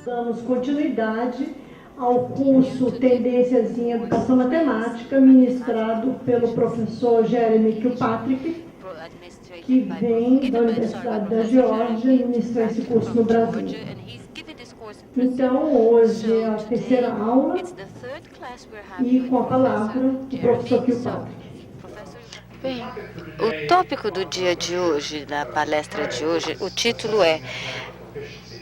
Damos continuidade ao curso Tendências em Educação Matemática, ministrado pelo professor Jeremy Kilpatrick, que vem da Universidade da Geórgia e ministra esse curso no Brasil. Então, hoje é a terceira aula e com a palavra o professor Kilpatrick. Bem, o tópico do dia de hoje, da palestra de hoje, o título é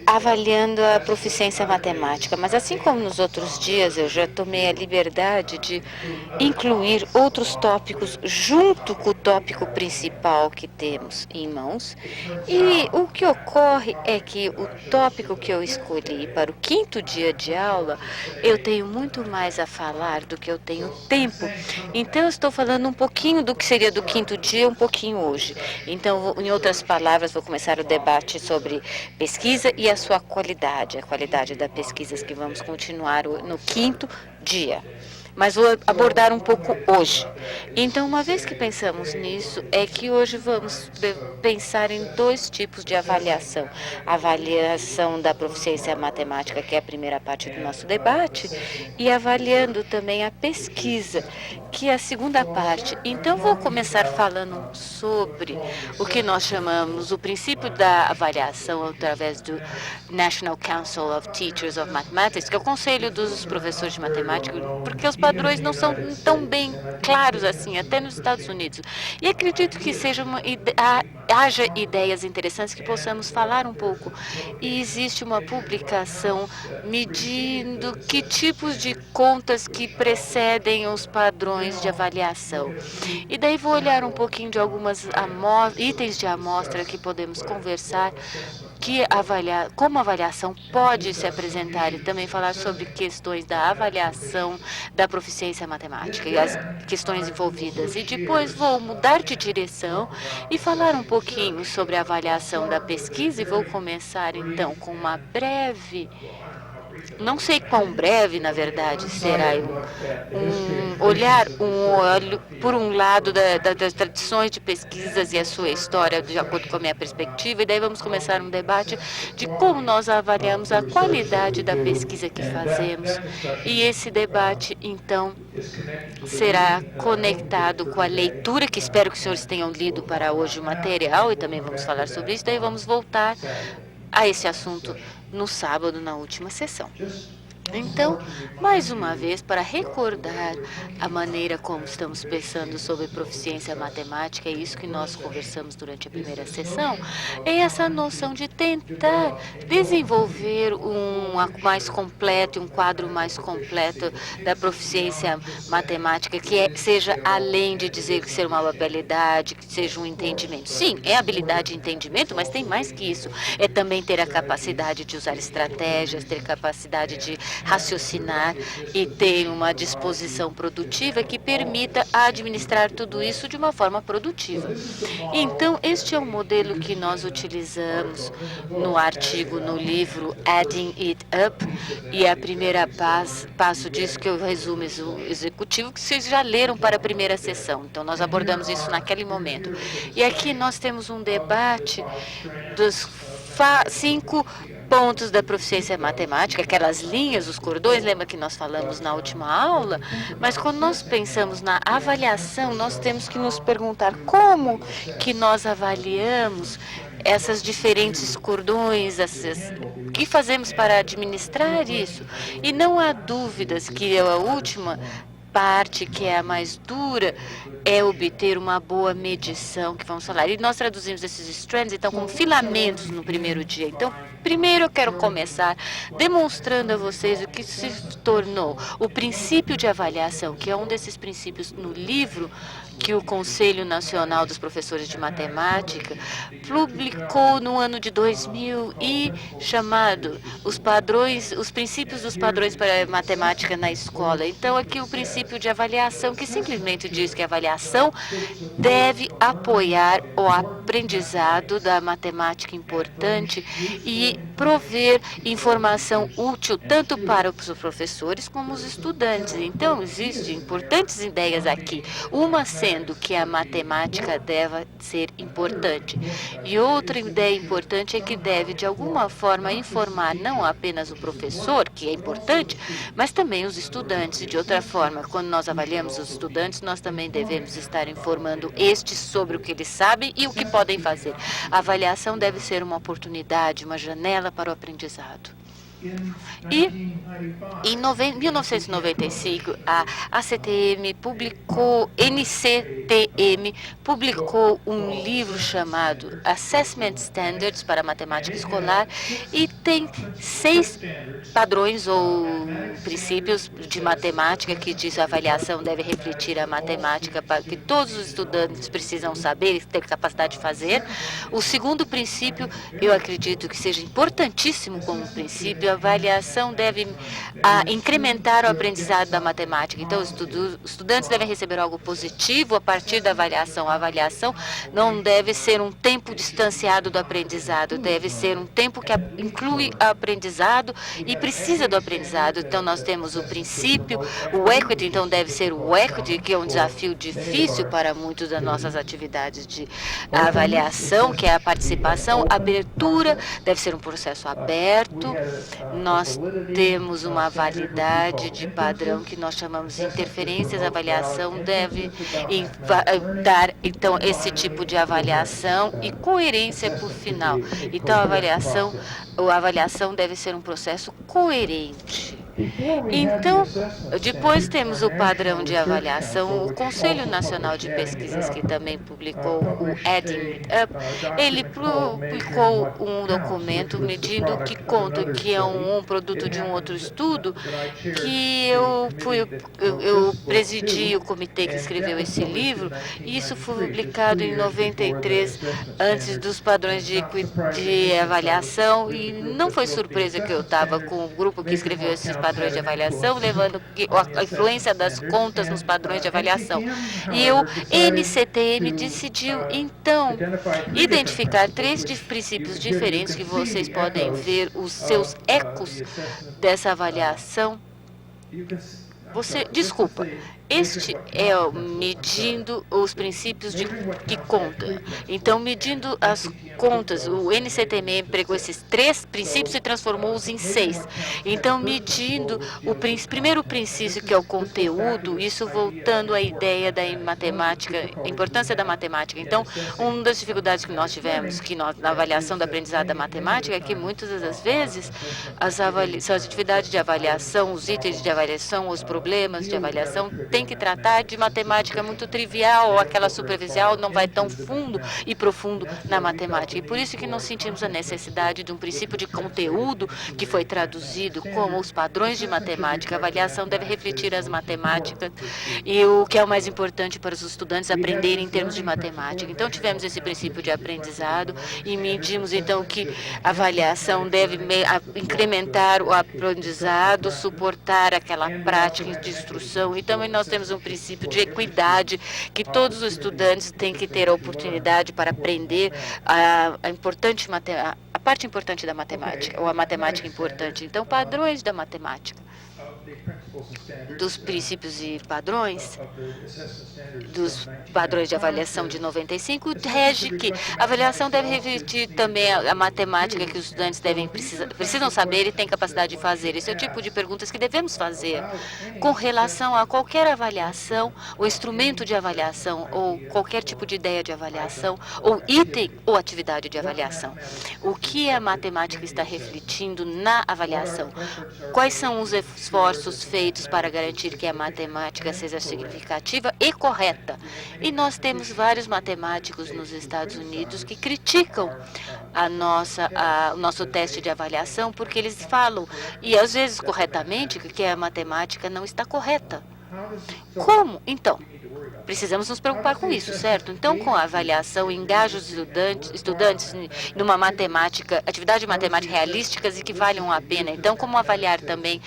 Avaliando a Proficiência Matemática, mas assim como nos outros dias eu já tomei a liberdade de incluir outros tópicos junto com o tópico principal que temos em mãos, e o que ocorre é que o tópico que eu escolhi para o quinto dia de aula, eu tenho muito mais a falar do que eu tenho tempo, então eu estou falando um pouquinho do que seria do quinto dia, um pouquinho hoje. Então, em outras palavras, vou começar o debate sobre pesquisa e a sua qualidade, a qualidade das pesquisas que vamos continuar no quinto dia. Mas vou abordar um pouco hoje. Então, uma vez que pensamos nisso, é que hoje vamos pensar em dois tipos de avaliação. A avaliação da proficiência matemática, que é a primeira parte do nosso debate, e avaliando também a pesquisa, que é a segunda parte. Então, vou começar falando sobre o que nós chamamos o princípio da avaliação através do National Council of Teachers of Mathematics, que é o Conselho dos Professores de Matemática, porque os padrões não são tão bem claros assim, até nos Estados Unidos. E acredito que haja ideias interessantes que possamos falar um pouco. E existe uma publicação medindo que tipos de contas que precedem os padrões de avaliação. E daí vou olhar um pouquinho de algumas itens de amostra que podemos conversar, como a avaliação pode se apresentar e também falar sobre questões da avaliação da proficiência matemática e as questões envolvidas. E depois vou mudar de direção e falar um pouquinho sobre a avaliação da pesquisa e vou começar então com uma breve... Não sei quão breve, na verdade, será um olho por um lado das tradições de pesquisas e a sua história, de acordo com a minha perspectiva, e daí vamos começar um debate de como nós avaliamos a qualidade da pesquisa que fazemos. E esse debate, então, será conectado com a leitura, que espero que os senhores tenham lido para hoje o material, e também vamos falar sobre isso, daí vamos voltar a esse assunto no sábado, na última sessão. Então, mais uma vez, para recordar a maneira como estamos pensando sobre proficiência matemática, é isso que nós conversamos durante a primeira sessão, é essa noção de tentar desenvolver um quadro mais completo da proficiência matemática, que seja além de dizer que ser uma habilidade, que seja um entendimento. Sim, é habilidade e entendimento, mas tem mais que isso. É também ter a capacidade de usar estratégias, ter capacidade de raciocinar e ter uma disposição produtiva que permita administrar tudo isso de uma forma produtiva. Então, este é o modelo que nós utilizamos no artigo, no livro Adding It Up, e a primeira passo disso, que eu resumo executivo, que vocês já leram para a primeira sessão. Então, nós abordamos isso naquele momento. E aqui nós temos um debate dos 5 pontos da proficiência matemática, aquelas linhas, os cordões, lembra que nós falamos na última aula? Mas quando nós pensamos na avaliação, nós temos que nos perguntar como que nós avaliamos essas diferentes cordões, o que fazemos para administrar isso? E não há dúvidas que a última parte, que é a mais dura, é obter uma boa medição, que vamos falar. E nós traduzimos esses strands, então, como filamentos no primeiro dia. Então, primeiro eu quero começar demonstrando a vocês o que se tornou o princípio de avaliação, que é um desses princípios no livro que o Conselho Nacional dos Professores de Matemática publicou no ano de 2000 e chamado os princípios dos padrões para matemática na escola. Então, aqui o princípio de avaliação, que simplesmente diz que a avaliação deve apoiar o aprendizado da matemática importante e prover informação útil tanto para os professores como os estudantes. Então, existem importantes ideias aqui. Uma reconhecendo que a matemática deve ser importante. E outra ideia importante é que deve, de alguma forma, informar não apenas o professor, que é importante, mas também os estudantes. E de outra forma, quando nós avaliamos os estudantes, nós também devemos estar informando estes sobre o que eles sabem e o que podem fazer. A avaliação deve ser uma oportunidade, uma janela para o aprendizado. E em 1995, a NCTM publicou um livro chamado Assessment Standards para a Matemática Escolar e tem 6 padrões ou princípios de matemática que diz que a avaliação deve refletir a matemática para que todos os estudantes precisam saber e ter capacidade de fazer. O segundo princípio, eu acredito que seja importantíssimo como princípio, a avaliação deve incrementar o aprendizado da matemática. Então, os estudantes devem receber algo positivo a partir da avaliação. A avaliação não deve ser um tempo distanciado do aprendizado, deve ser um tempo que inclui o aprendizado e precisa do aprendizado. Então, nós temos o princípio, o equity, então deve ser o equity, que é um desafio difícil para muitas das nossas atividades de avaliação, que é a participação. A abertura deve ser um processo aberto. Nós temos uma validade de padrão que nós chamamos de interferências. A avaliação deve dar, então, esse tipo de avaliação e coerência por final. Então, a avaliação deve ser um processo coerente. Então, depois temos o padrão de avaliação. O Conselho Nacional de Pesquisas, que também publicou o Adding It Up, ele publicou um documento medindo que conta que é um produto de um outro estudo, que eu presidi o comitê que escreveu esse livro, e isso foi publicado em 93, antes dos padrões de avaliação, e não foi surpresa que eu estava com o grupo que escreveu esses padrões de avaliação, levando a influência das contas nos padrões de avaliação. E o NCTM decidiu, então, identificar 3 princípios diferentes que vocês podem ver os seus ecos dessa avaliação. Desculpa, este é medindo os princípios que conta. Então, medindo as contas, o NCTM pegou esses 3 princípios e transformou-os em 6. Então, medindo o primeiro princípio, que é o conteúdo, isso voltando à ideia da matemática, a importância da matemática. Então, uma das dificuldades que nós tivemos na avaliação do aprendizado da matemática é que muitas das vezes as atividades de avaliação, os itens de avaliação, os problemas de avaliação tem que tratar de matemática muito trivial, ou aquela superficial não vai tão fundo e profundo na matemática. E por isso que nós sentimos a necessidade de um princípio de conteúdo que foi traduzido como os padrões de matemática. A avaliação deve refletir as matemáticas e o que é o mais importante para os estudantes aprenderem em termos de matemática. Então, tivemos esse princípio de aprendizado e medimos, então, que a avaliação deve incrementar o aprendizado, suportar aquela prática de instrução. E também nós temos um princípio de equidade, que todos os estudantes têm que ter a oportunidade para aprender a parte importante da matemática, ou a matemática importante. Então, padrões da matemática, dos princípios e padrões, dos padrões de avaliação de 95, rege que a avaliação deve refletir também a matemática que os estudantes precisam saber e têm capacidade de fazer. Esse é o tipo de perguntas que devemos fazer com relação a qualquer avaliação, o instrumento de avaliação, ou qualquer tipo de ideia de avaliação, ou item ou atividade de avaliação. O que a matemática está refletindo na avaliação? Quais são os esforços feitos para garantir que a matemática seja significativa e correta? E nós temos vários matemáticos nos Estados Unidos que criticam o nosso teste de avaliação, porque eles falam, e às vezes corretamente, que a matemática não está correta. Como? Então, precisamos nos preocupar com isso, certo? Então, com a avaliação, engaja os estudantes numa atividade matemática realísticas e que valham a pena. Então, como avaliar também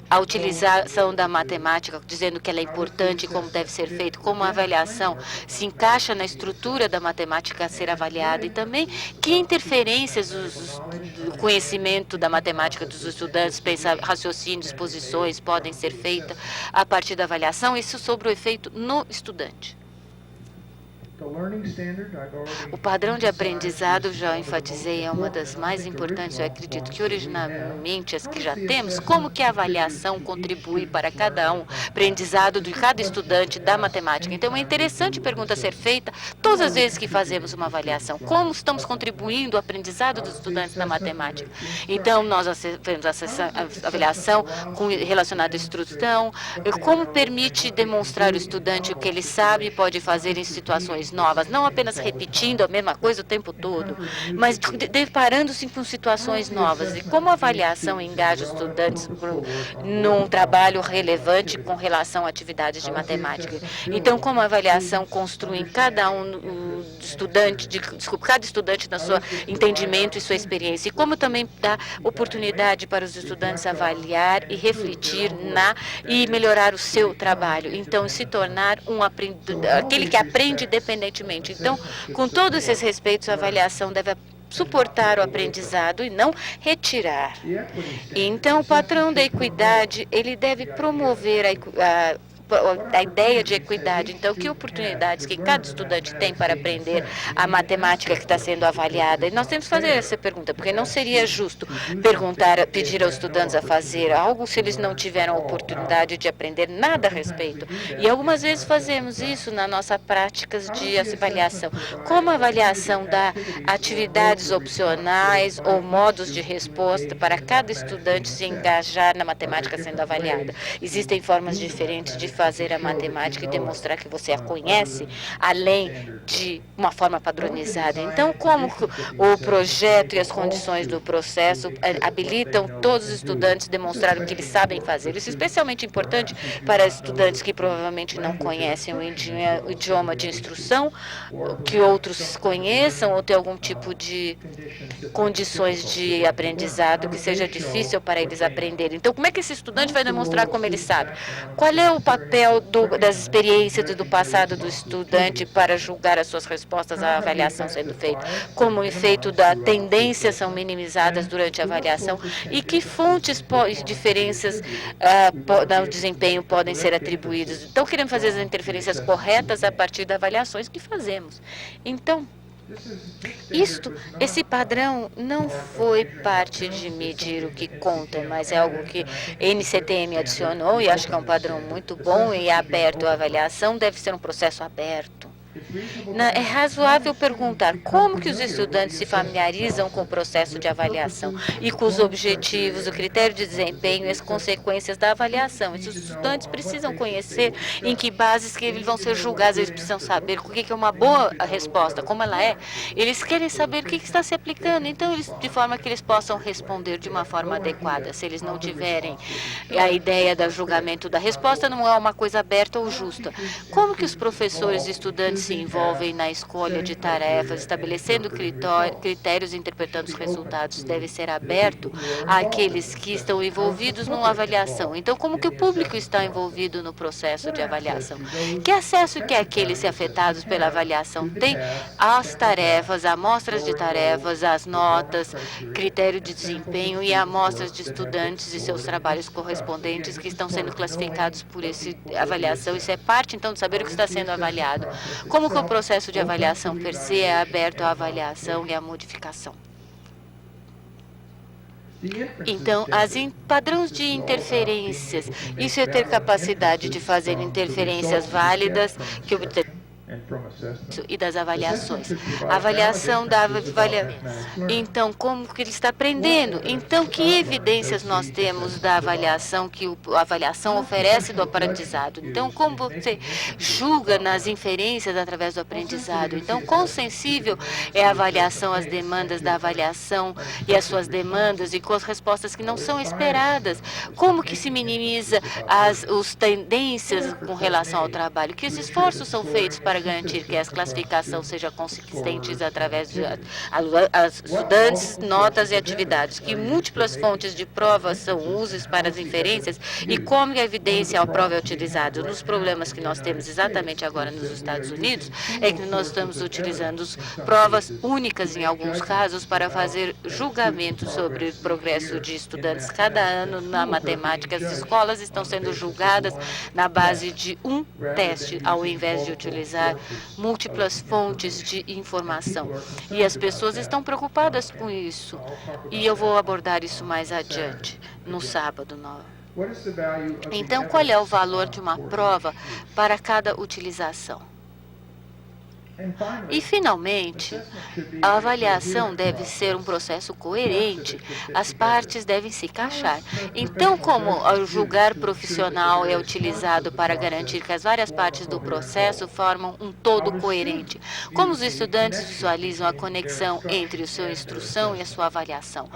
a utilização da matemática, dizendo que ela é importante e como deve ser feito, como a avaliação se encaixa na estrutura da matemática a ser avaliada, e também que interferências do conhecimento da matemática dos estudantes, raciocínios, posições podem ser feitas a partir da avaliação, isso sobre o efeito no estudante. O padrão de aprendizado, já enfatizei, é uma das mais importantes. Eu acredito que originalmente as que já temos, como que a avaliação contribui para cada aprendizado de cada estudante da matemática. Então, é interessante pergunta ser feita todas as vezes que fazemos uma avaliação. Como estamos contribuindo o aprendizado dos estudantes na matemática? Então, nós fazemos a avaliação relacionada à instrução, como permite demonstrar ao estudante o que ele sabe e pode fazer em situações novas, não apenas repetindo a mesma coisa o tempo todo, mas deparando-se com situações novas. E como a avaliação engaja os estudantes num trabalho relevante com relação a atividades de matemática. Então, como a avaliação construi em cada cada estudante na sua entendimento e sua experiência, e como também dá oportunidade para os estudantes avaliar e refletir e melhorar o seu trabalho. Então, se tornar aquele que aprende independentemente. Então, com todos esses respeitos, a avaliação deve suportar o aprendizado e não retirar. Então, o padrão da equidade, ele deve promover a ideia de equidade. Então, que oportunidades que cada estudante tem para aprender a matemática que está sendo avaliada? E nós temos que fazer essa pergunta, porque não seria justo pedir aos estudantes a fazer algo se eles não tiveram a oportunidade de aprender nada a respeito. E algumas vezes fazemos isso nas nossas práticas de avaliação. Como a avaliação dá atividades opcionais ou modos de resposta para cada estudante se engajar na matemática sendo avaliada. Existem formas diferentes de fazer a matemática e demonstrar que você a conhece, além de uma forma padronizada. Então, como o projeto e as condições do processo habilitam todos os estudantes a demonstrar o que eles sabem fazer. Isso é especialmente importante para estudantes que provavelmente não conhecem o idioma de instrução, que outros conheçam ou tem algum tipo de condições de aprendizado que seja difícil para eles aprenderem. Então, como é que esse estudante vai demonstrar como ele sabe? Qual é o papel das experiências do passado do estudante para julgar as suas respostas à avaliação sendo feita? Como o efeito da tendência são minimizadas durante a avaliação e que fontes e diferenças no desempenho podem ser atribuídas? Então, queremos fazer as interferências corretas a partir das avaliações que fazemos. Então, esse padrão não foi parte de medir o que conta, mas é algo que a NCTM adicionou e acho que é um padrão muito bom e aberto. A avaliação deve ser um processo aberto. É razoável perguntar como que os estudantes se familiarizam com o processo de avaliação e com os objetivos, o critério de desempenho e as consequências da avaliação. Os estudantes precisam conhecer em que bases que eles vão ser julgados, eles precisam saber o que é uma boa resposta, como ela é. Eles querem saber o que está se aplicando, então, de forma que eles possam responder de uma forma adequada. Se eles não tiverem a ideia do julgamento da resposta, não é uma coisa aberta ou justa. Como que os professores e estudantes se envolvem na escolha de tarefas, estabelecendo critérios e interpretando os resultados, deve ser aberto àqueles que estão envolvidos numa avaliação. Então, como que o público está envolvido no processo de avaliação? Que acesso que aqueles afetados pela avaliação têm às tarefas, amostras de tarefas, às notas, critério de desempenho e amostras de estudantes e seus trabalhos correspondentes que estão sendo classificados por essa avaliação? Isso é parte, então, de saber o que está sendo avaliado. Como que o processo de avaliação per se é aberto à avaliação e à modificação? Então, padrões de interferências, isso é ter capacidade de fazer interferências válidas e das avaliações. A avaliação Então, como que ele está aprendendo? Então, que evidências nós temos da avaliação que a avaliação oferece do aprendizado? Então, como você julga nas inferências através do aprendizado? Então, quão sensível é a avaliação às demandas da avaliação e às suas demandas e com as respostas que não são esperadas? Como que se minimiza as tendências com relação ao trabalho? Que os esforços são feitos para garantir que a classificação seja consistente através de estudantes, notas e atividades, que múltiplas fontes de prova são usadas para as inferências e como a evidência a prova é utilizada. Nos problemas que nós temos exatamente agora nos Estados Unidos é que nós estamos utilizando provas únicas em alguns casos para fazer julgamentos sobre o progresso de estudantes. Cada ano na matemática, as escolas estão sendo julgadas na base de um teste, ao invés de utilizar múltiplas fontes de informação. E as pessoas estão preocupadas com isso. E eu vou abordar isso mais adiante, no sábado. Então, qual é o valor de uma prova para cada utilização? E, finalmente, a avaliação deve ser um processo coerente. As partes devem se encaixar. Então, como o julgar profissional é utilizado para garantir que as várias partes do processo formam um todo coerente? Como os estudantes visualizam a conexão entre a sua instrução e a sua avaliação?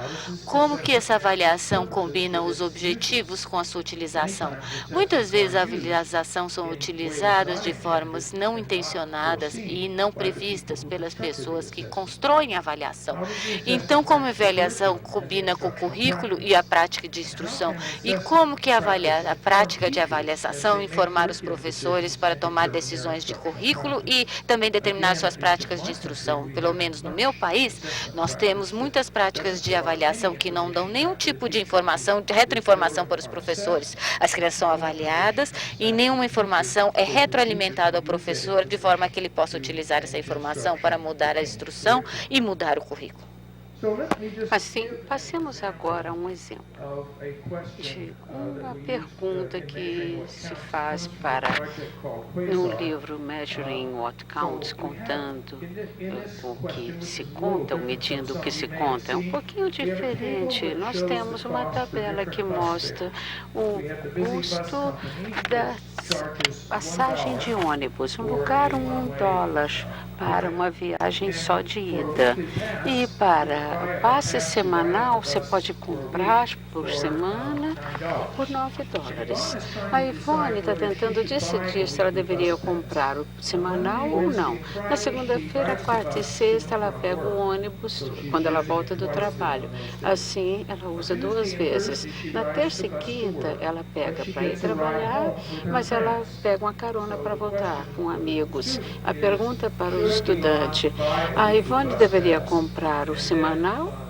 Como que essa avaliação combina os objetivos com a sua utilização? Muitas vezes a avaliação são utilizadas de formas não intencionadas e não previstas pelas pessoas que constroem a avaliação. Então, como a avaliação combina com o currículo e a prática de instrução? E como que a prática de avaliação informar os professores para tomar decisões de currículo e também determinar suas práticas de instrução? Pelo menos no meu país, nós temos muitas práticas de avaliação que não dão nenhum tipo de informação, de retroinformação para os professores. As crianças são avaliadas e nenhuma informação é retroalimentada ao professor de forma que ele possa utilizar essa informação para mudar a instrução e mudar o currículo. Assim, passemos agora a um exemplo de uma pergunta que se faz no livro Measuring What Counts, contando o que se conta, ou medindo o que se conta. É um pouquinho diferente. Nós temos uma tabela que mostra o custo da passagem de ônibus, um lugar $1 para uma viagem só de ida. E para passe semanal, você pode comprar por semana por $9. A Ivone está tentando decidir se ela deveria comprar o semanal ou não. Na segunda-feira, quarta e sexta, ela pega o ônibus quando ela volta do trabalho. Assim, ela usa 2 vezes. Na terça e quinta, ela pega para ir trabalhar, mas ela pega uma carona para voltar com amigos. A pergunta para o estudante: a Ivone deveria comprar o semanal?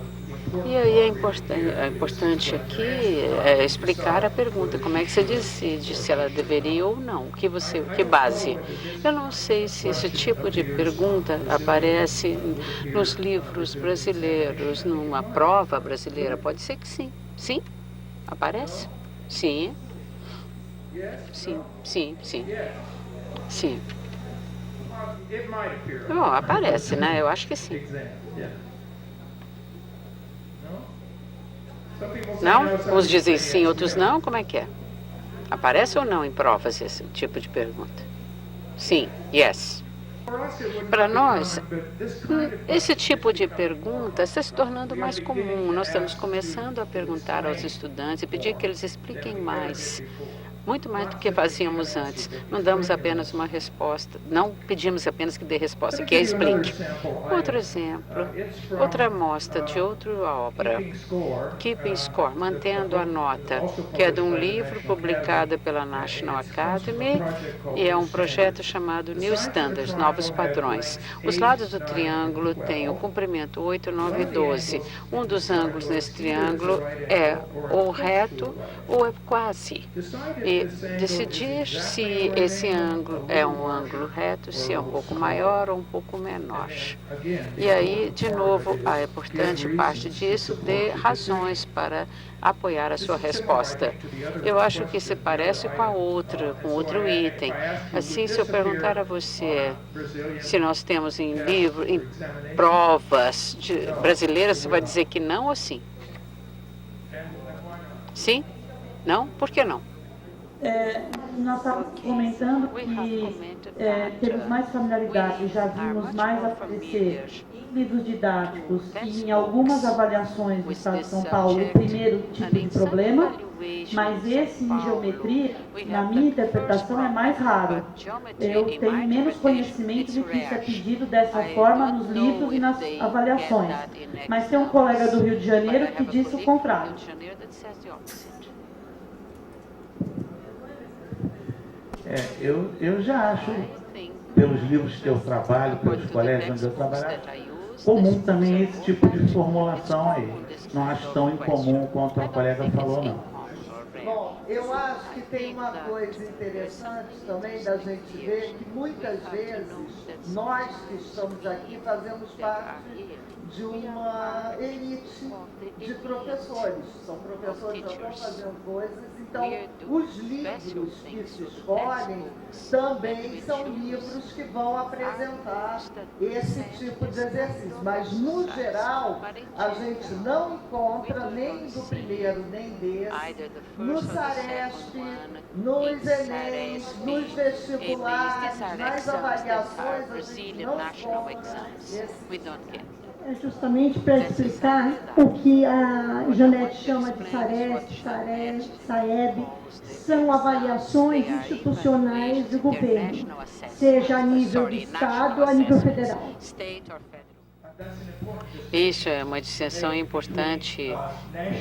E aí é importante aqui explicar a pergunta, como é que você decide se ela deveria ou não, que base. Eu não sei se esse tipo de pergunta aparece nos livros brasileiros, numa prova brasileira. Pode ser que sim. Sim? Aparece? Sim. Sim, sim, sim. Sim. Bom, aparece, né? Eu acho que sim. Não? Uns dizem sim, outros não? Como é que é? Aparece ou não em provas esse tipo de pergunta? Sim, yes. Para nós, esse tipo de pergunta está se tornando mais comum. Nós estamos começando a perguntar aos estudantes e pedir que eles expliquem mais. Muito mais do que fazíamos antes. Não damos apenas uma resposta, não pedimos apenas que dê resposta, que explique. Outro exemplo, outra amostra de outra obra, Keeping Score, Mantendo a Nota, que é de um livro publicado pela National Academy e é um projeto chamado New Standards, Novos Padrões. Os lados do triângulo têm o comprimento 8, 9 e 12. Um dos ângulos nesse triângulo é ou reto ou é quase. E decidir se esse ângulo é um ângulo reto, se é um pouco maior ou um pouco menor. E aí, de novo, a importante parte disso, dê razões para apoiar a sua resposta. Eu acho que se parece com outro item. Assim, se eu perguntar a você se nós temos em provas brasileiras, você vai dizer que não ou sim? Sim? Não? Por que não? Nós estávamos comentando que temos mais familiaridade, já vimos mais aparecer em livros didáticos e em algumas avaliações do Estado de São Paulo o primeiro tipo de problema, mas esse em geometria, na minha interpretação, é mais raro. Eu tenho menos conhecimento de que isso é pedido dessa forma nos livros e nas avaliações, mas tem um colega do Rio de Janeiro que disse o contrário. Eu já acho, pelos livros que eu trabalho, pelos colégios onde eu trabalho, comum também esse tipo de formulação aí. Não acho tão incomum quanto a colega falou, não. Bom, eu acho que tem uma coisa interessante também da gente ver que muitas vezes nós que estamos aqui fazemos parte de uma elite de professores. São professores que já estão fazendo coisas, então os livros que se escolhem também são livros que vão apresentar esse tipo de exercício. Mas, no geral, a gente não encontra nem do primeiro nem desse, no SARESP, nos ENEMs, nos vestibulares, nas avaliações, a gente não encontra esse. É justamente para explicar o que a Janete chama de SARESP, SAEB, são avaliações institucionais do governo, seja a nível de Estado ou a nível federal. Isso é uma distinção importante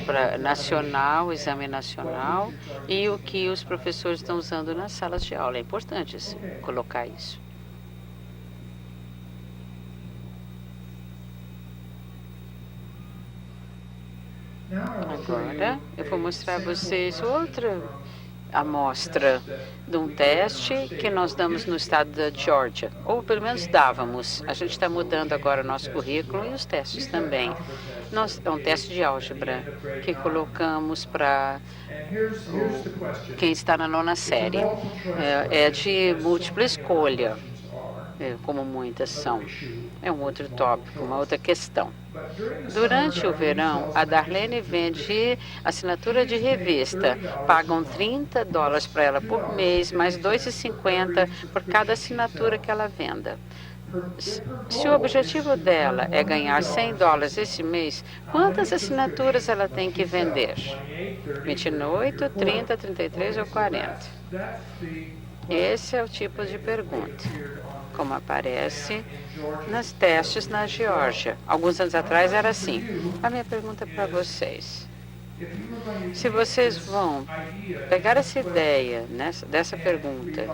para nacional, exame nacional, e o que os professores estão usando nas salas de aula. É importante colocar isso. Agora, eu vou mostrar a vocês outra amostra de um teste que nós damos no estado da Geórgia, ou pelo menos dávamos. A gente está mudando agora o nosso currículo e os testes também. É um teste de álgebra que colocamos para quem está na 9ª série. É de múltipla escolha, como muitas são. É um outro tópico, uma outra questão. Durante o verão, a Darlene vende assinatura de revista. Pagam $30 para ela por mês, mais $2,50 por cada assinatura que ela venda. Se o objetivo dela é ganhar $100 esse mês, quantas assinaturas ela tem que vender? 28, 30, 33 ou 40? Esse é o tipo de pergunta, como aparece nos testes na Geórgia. Alguns anos atrás era assim. A minha pergunta para vocês: se vocês vão pegar essa ideia dessa pergunta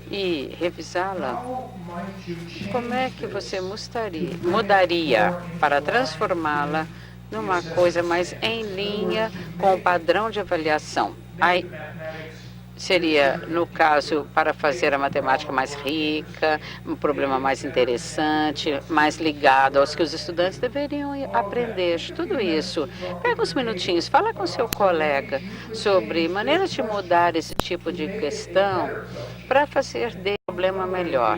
e revisá-la, como é que você mudaria para transformá-la numa coisa mais em linha com o padrão de avaliação? Aí, seria, no caso, para fazer a matemática mais rica, um problema mais interessante, mais ligado aos que os estudantes deveriam aprender. Tudo isso. Pega uns minutinhos, fala com seu colega sobre maneiras de mudar esse tipo de questão para fazer dele um problema melhor.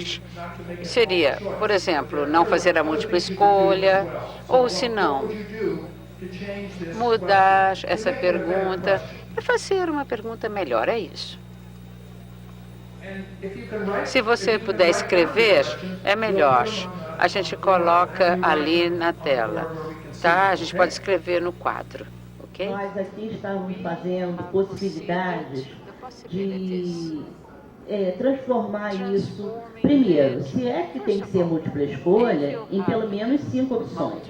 Seria, por exemplo, não fazer a múltipla escolha, ou se não, mudar essa pergunta e fazer uma pergunta melhor, é isso. Se você puder escrever, é melhor. A gente coloca ali na tela, tá? A gente pode escrever no quadro, ok? Nós aqui estamos fazendo possibilidades de transformar isso, primeiro, se é que tem que ser múltipla escolha, em pelo menos 5 opções.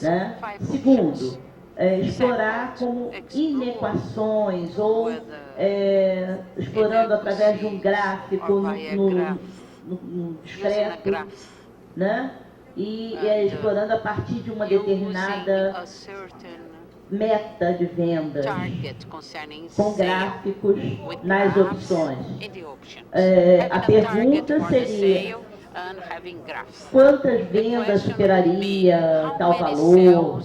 Né? Segundo, explorar como inequações ou explorando através de um gráfico no discreto, né? E explorando a partir de uma determinada meta de vendas, com gráficos nas opções. A pergunta seria: quantas vendas superaria tal valor?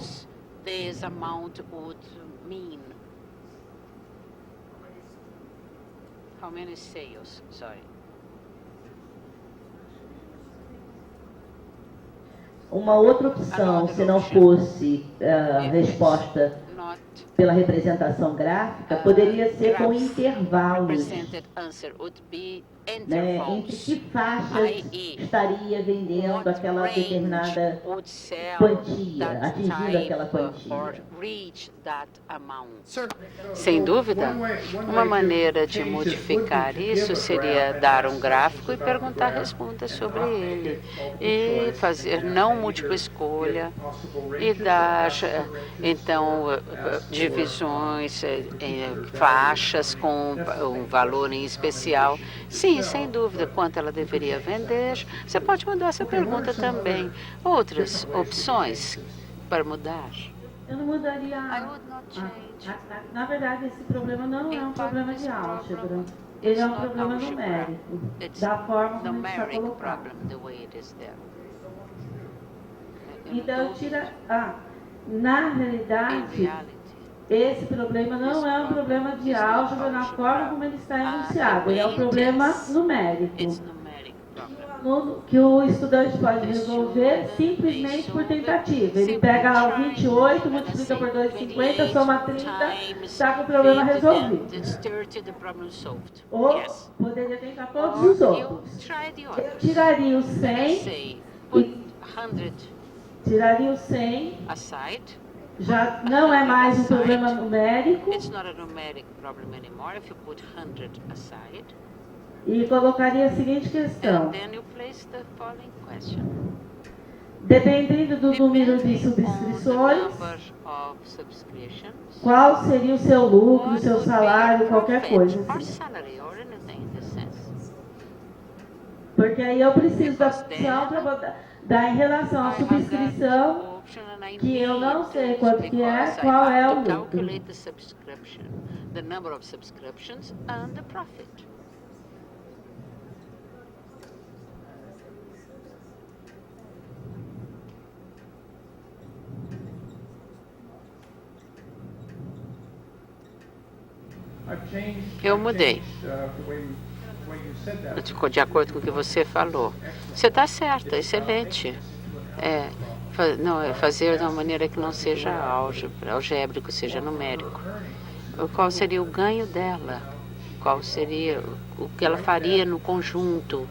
This amount would mean. How many sales? Sorry. Uma outra opção, se não fosse a resposta pela representação gráfica, poderia ser com intervalos, né, entre que faixas estaria vendendo aquela determinada quantia, atingindo aquela quantia. Sem dúvida, uma maneira de modificar isso seria dar um gráfico e perguntar respostas sobre ele, e fazer não múltipla escolha, e dar, então, divisões, faixas com um valor em especial. Sim, sem dúvida, quanto ela deveria vender. Você pode mudar essa pergunta também. Outras opções para mudar. Eu não mudaria. Na verdade, esse problema não é um problema de álgebra. Ele é um problema numérico, da forma como está colocado. Então, na realidade, esse problema não é um problema de álgebra na forma como ele está enunciado. Ele é um problema numérico. Que o estudante pode resolver simplesmente por tentativa. Ele pega lá o 28, multiplica por 2,50, soma 30, está com o problema resolvido. Ou poderia tentar todos os outros. Eu tiraria o 100 tiraria o 100, já não é mais um problema numérico. E colocaria a seguinte questão. Dependendo do número de subscrições, qual seria o seu lucro, o seu salário, qualquer coisa assim. Porque aí eu preciso da opção para dar em relação à subscrição, que eu não sei quanto que é, qual é o lucro. Eu mudei. De acordo com o que você falou. Você está certa, excelente. Fazer de uma maneira que não seja algébrico, seja numérico. Qual seria o ganho dela? Qual seria o que ela faria no conjunto,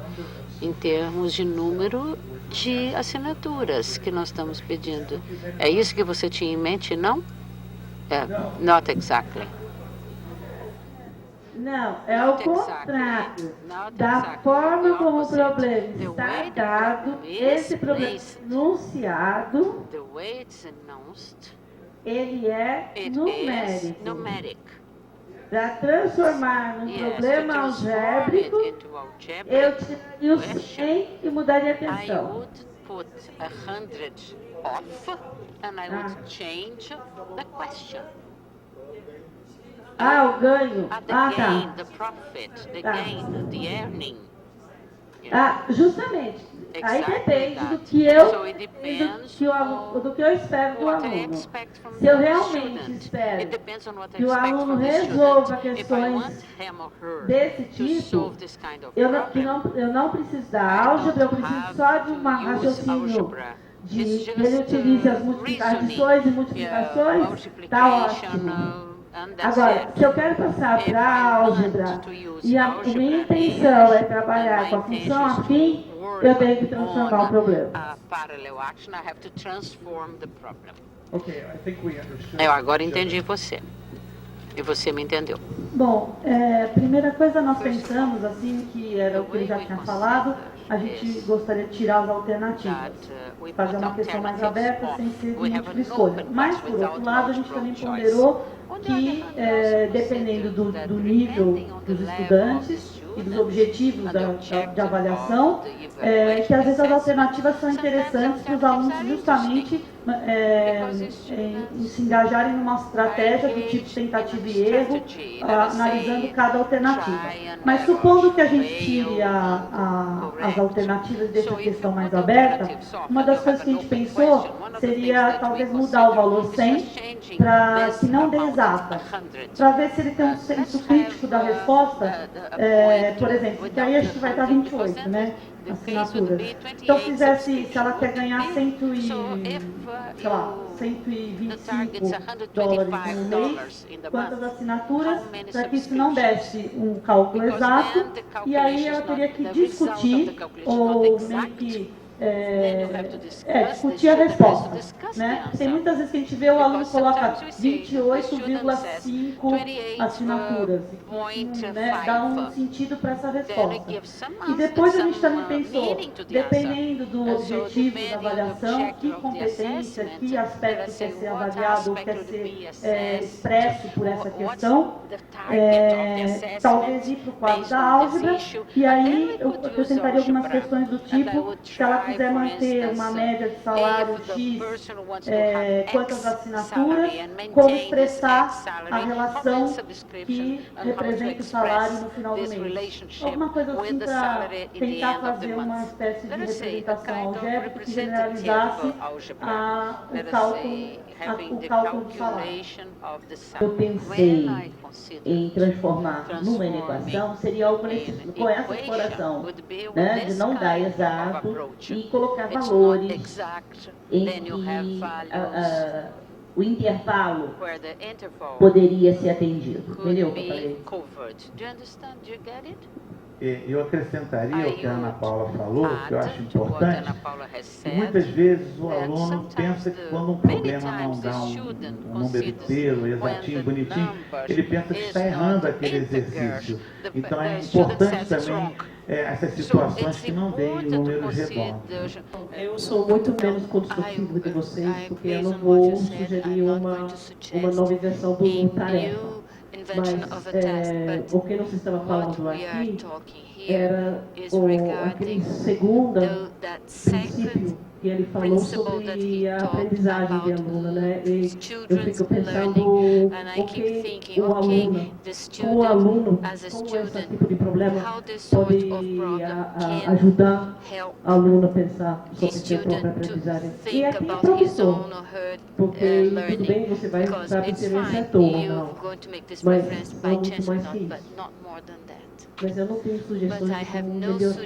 em termos de número de assinaturas que nós estamos pedindo? É isso que você tinha em mente, não? Not exactly. Não, é o contrato. Da forma como o problema está dado, esse problema enunciado, ele é numérico. Para transformar num problema algébrico, eu tiraria o 100 e mudaria a questão. O ganho. Justamente. Aí depende do que eu espero do aluno. Se eu realmente espero que o aluno resolva questões desse tipo, eu não preciso da álgebra, eu preciso só de um raciocínio ele utilize as adições e multiplicações, está ótimo. Agora, se eu quero passar para a álgebra e a minha intenção é trabalhar com a função afim, eu tenho que transformar o problema. Eu agora entendi você. E você me entendeu. Bom, primeira coisa nós pensamos, assim, que era o que ele já tinha falado, a gente gostaria de tirar as alternativas, fazer uma questão mais aberta, sem ser de múltipla escolha. Mas, por outro lado, a gente também ponderou que, dependendo do nível dos estudantes e dos objetivos de avaliação, que às vezes as alternativas são interessantes para os alunos justamente se engajarem numa estratégia do tipo tentativa e erro, analisando cada alternativa. Mas supondo que a gente tire as alternativas e deixe a questão mais aberta, uma das coisas que a gente pensou seria talvez mudar o valor 100 para que não dê exata, para ver se ele tem um senso crítico da resposta, por exemplo, que aí a gente vai estar 28, né? Assinaturas. Então, se ela quer ganhar $125 no mês, quantas assinaturas, para que isso não desse um cálculo exato, e aí ela teria que discutir, ou meio que discutir a resposta, né? Tem muitas vezes que a gente vê o aluno coloca 28,5 assinaturas, né? Dá um sentido para essa resposta. E depois a gente também pensou, dependendo do objetivo da avaliação, que competência, que aspecto quer ser avaliado ou quer ser expresso por essa questão, talvez ir para o quadro da álgebra, e aí eu tentaria algumas questões do tipo, se ela quiser manter uma média de salário X, quantas assinaturas, como expressar a relação que representa o salário no final do mês. Alguma coisa assim para tentar fazer uma espécie de representação algébrica que generalizasse o cálculo do salário. Eu pensei em transformar numa equação, seria algo com essa exploração, né, de não dar exato e colocar valores em que o intervalo poderia ser atendido. Entendeu o que eu falei? Eu acrescentaria o que a Ana Paula falou, que eu acho importante, que muitas vezes o aluno pensa que quando um problema não dá um número inteiro, exatinho, bonitinho, ele pensa que está errando aquele exercício. Então é importante também essas situações que não deem números redondos. Eu sou muito menos construtiva do que vocês, porque eu não vou sugerir uma nova invenção do tarefa. Mas o que nós estamos falando aqui era aquele segundo princípio que ele falou sobre a aprendizagem de aluna, né? E eu fico pensando o aluno, como esse tipo de problema pode ajudar a aluna a pensar sobre sua própria aprendizagem. E aqui é professor, porque tudo bem, você vai saber se ele acertou ou não, mas é muito mais que isso. Mas eu não tenho sugestões de como melhorar.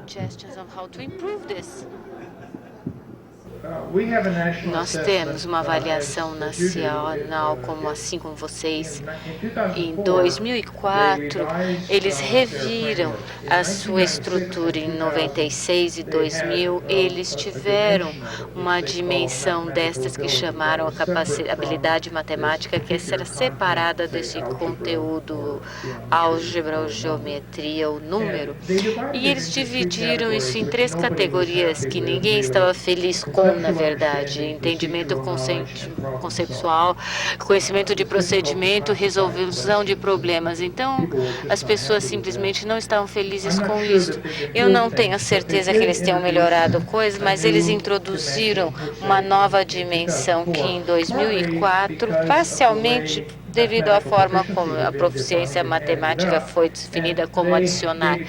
Nós temos uma avaliação nacional, assim como vocês. Em 2004, eles reviram a sua estrutura. Em 96 e 2000, eles tiveram uma dimensão destas que chamaram a habilidade matemática, que era separada desse conteúdo álgebra, ou geometria, ou número. E eles dividiram isso em 3 categorias que ninguém estava feliz com, na verdade: entendimento conceptual, conhecimento de procedimento, resolução de problemas. Então, as pessoas simplesmente não estavam felizes com isso. Eu não tenho certeza que eles tenham melhorado coisas, mas eles introduziram uma nova dimensão que em 2004, parcialmente devido à forma como a proficiência matemática foi definida como adicionar.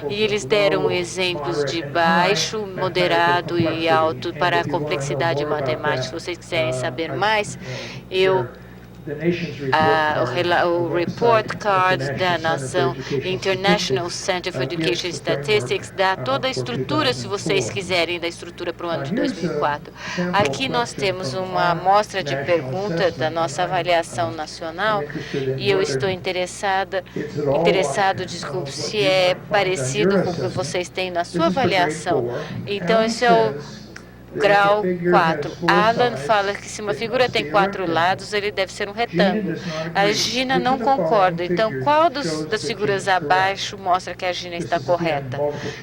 E eles deram exemplos de baixo, moderado e alto para a complexidade matemática. Se vocês quiserem saber mais, o report card da nação International Center for Education Statistics dá toda a estrutura, se vocês quiserem, da estrutura para o ano de 2004. Aqui nós temos uma amostra de pergunta da nossa avaliação nacional e eu estou interessado, desculpe, se é parecido com o que vocês têm na sua avaliação. Então, esse é o grau 4. Alan fala que se uma figura tem 4 lados, ele deve ser um retângulo. A Gina não concorda. Então, qual das figuras abaixo mostra que a Gina está correta?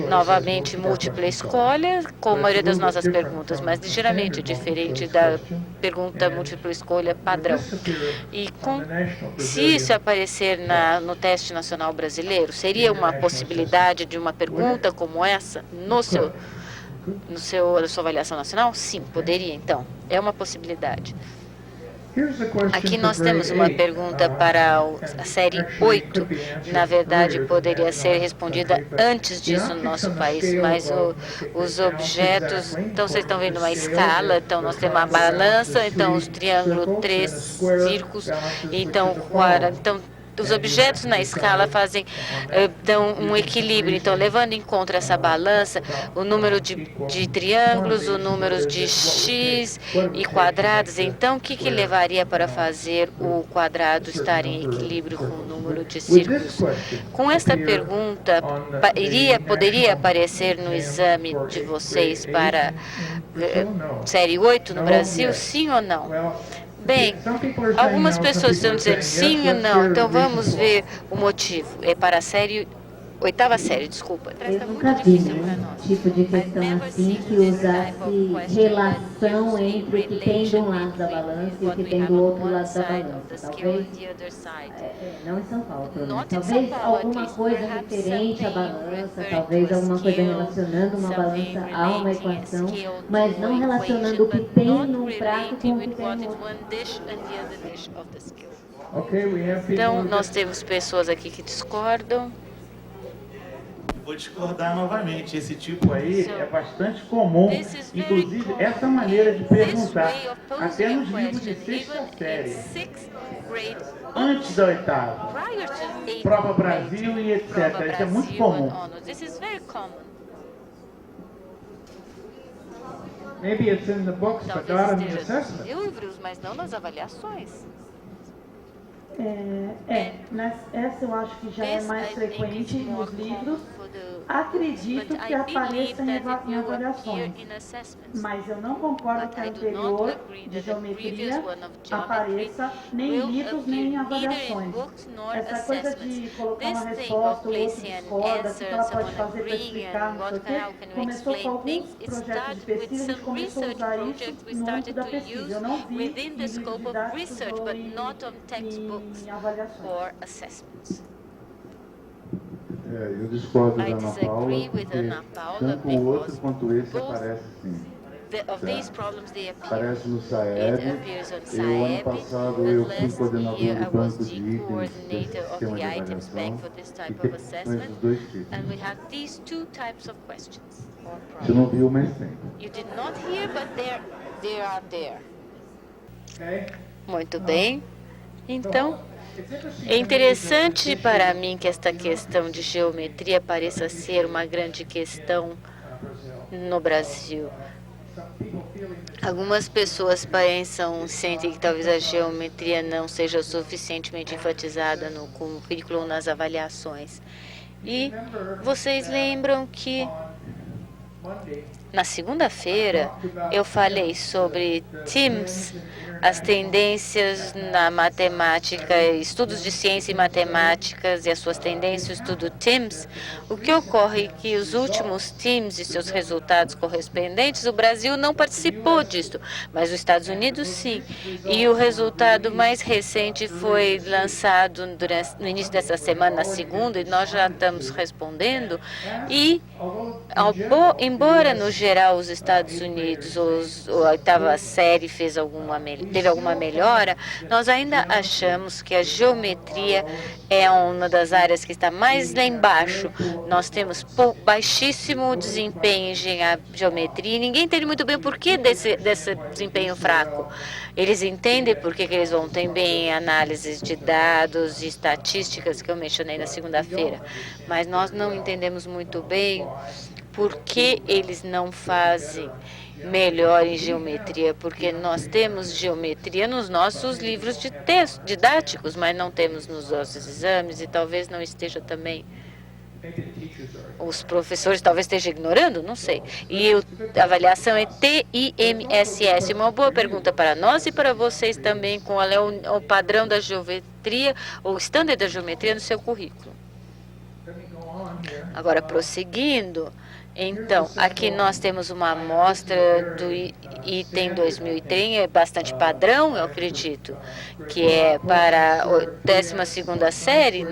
Novamente, múltipla escolha, como a maioria das nossas perguntas, mas ligeiramente diferente da pergunta múltipla escolha padrão. E se isso aparecer no teste nacional brasileiro, seria uma possibilidade de uma pergunta como essa na sua avaliação nacional? Sim, poderia, então. É uma possibilidade. Aqui nós temos uma pergunta para a série 8. Na verdade, poderia ser respondida antes disso no nosso país, mas os objetos... Então, vocês estão vendo uma escala, então nós temos uma balança, então os triângulos, 3 círculos, então os objetos na escala dão um equilíbrio. Então, levando em conta essa balança, o número de triângulos, o número de x e quadrados, então, o que levaria para fazer o quadrado estar em equilíbrio com o número de círculos? Com esta pergunta, poderia aparecer no exame de vocês para série 8 no Brasil, sim ou não? Bem, algumas pessoas estão dizendo sim ou não, então vamos ver o motivo. É para a série Oitava série, desculpa. Eu nunca vi um tipo de questão assim que usasse relação entre o que tem de um lado da balança e o que tem do outro lado da balança. Talvez, não em São Paulo, pelo menos. Talvez alguma coisa referente à balança, talvez alguma coisa relacionando uma balança a uma equação, mas não relacionando o que tem num prato com o que tem no outro. Então, nós temos pessoas aqui que discordam. Vou discordar novamente. Esse tipo aí é bastante comum. Inclusive, essa maneira de perguntar, até nos livros de sexta série, antes da oitava, prova Brasil e etc. Isso é muito comum. Maybe it's in the books, but not in the assessment. Livros, mas não nas avaliações. Essa eu acho que já é mais frequente nos livros. Acredito que apareça em avaliações, mas eu não concordo que a anterior, de geometria, apareça nem em livros nem em avaliações. Essa coisa de colocar uma resposta, o outro discorda, o que ela pode fazer para explicar, não sei o quê, começou com alguns projetos de pesquisa, a gente começou a usar isso no âmbito da pesquisa. Eu não vi em livros didáticos ou em avaliações. Eu discordo da Ana Paula, porque tanto o outro quanto esse aparece sim. Aparece no SAEB. Eu, ano passado, eu fui coordenador do banco de itens desse sistema de avaliação e tem esses dois tipos. Você não viu, mas tem. Muito bem. Então, é interessante para mim que esta questão de geometria pareça ser uma grande questão no Brasil. Algumas pessoas sentem que talvez a geometria não seja suficientemente enfatizada no currículo ou nas avaliações. E vocês lembram que na segunda-feira eu falei sobre TIMSS, as tendências na matemática, estudos de ciência e matemáticas e as suas tendências, o estudo TIMSS. O que ocorre é que os últimos TIMSS e seus resultados correspondentes, o Brasil não participou disso, mas os Estados Unidos sim. E o resultado mais recente foi lançado no início dessa semana, na segunda, e nós já estamos respondendo. E, embora no geral os Estados Unidos, a oitava série teve alguma melhora, nós ainda achamos que a geometria é uma das áreas que está mais lá embaixo. Nós temos baixíssimo desempenho em geometria e ninguém entende muito bem o porquê desse desempenho fraco. Eles entendem porque eles vão ter bem análises de dados e estatísticas que eu mencionei na segunda-feira, mas nós não entendemos muito bem por que eles não fazem melhor em geometria, porque nós temos geometria nos nossos livros de texto didáticos, mas não temos nos nossos exames e talvez não esteja também. Os professores talvez estejam ignorando, não sei. E a avaliação é TIMSS. Uma boa pergunta para nós e para vocês também, qual é o padrão da geometria, ou o standard da geometria no seu currículo. Agora, prosseguindo. Então, aqui nós temos uma amostra do item 2003, é bastante padrão, eu acredito, que é para a 12ª série,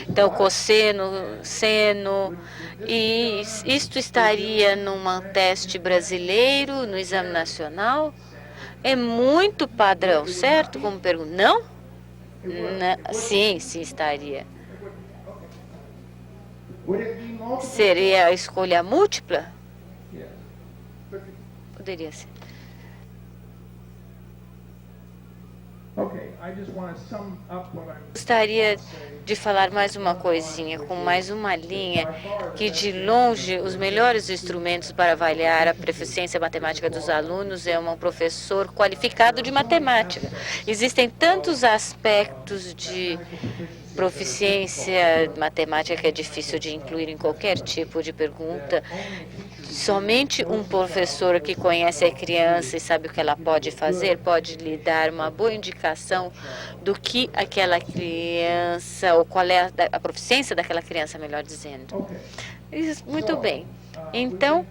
então cosseno, seno, e isto estaria num teste brasileiro, no exame nacional? É muito padrão, certo? Como pergunta, não? Sim, estaria. Seria a escolha múltipla? Poderia ser. Gostaria de falar mais uma coisinha, com mais uma linha, que de longe os melhores instrumentos para avaliar a proficiência matemática dos alunos é um professor qualificado de matemática. Existem tantos aspectos de proficiência matemática que é difícil de incluir em qualquer tipo de pergunta. Somente um professor que conhece a criança e sabe o que ela pode fazer pode lhe dar uma boa indicação do que aquela criança, ou qual é a proficiência daquela criança, melhor dizendo. Isso, muito bem. Então,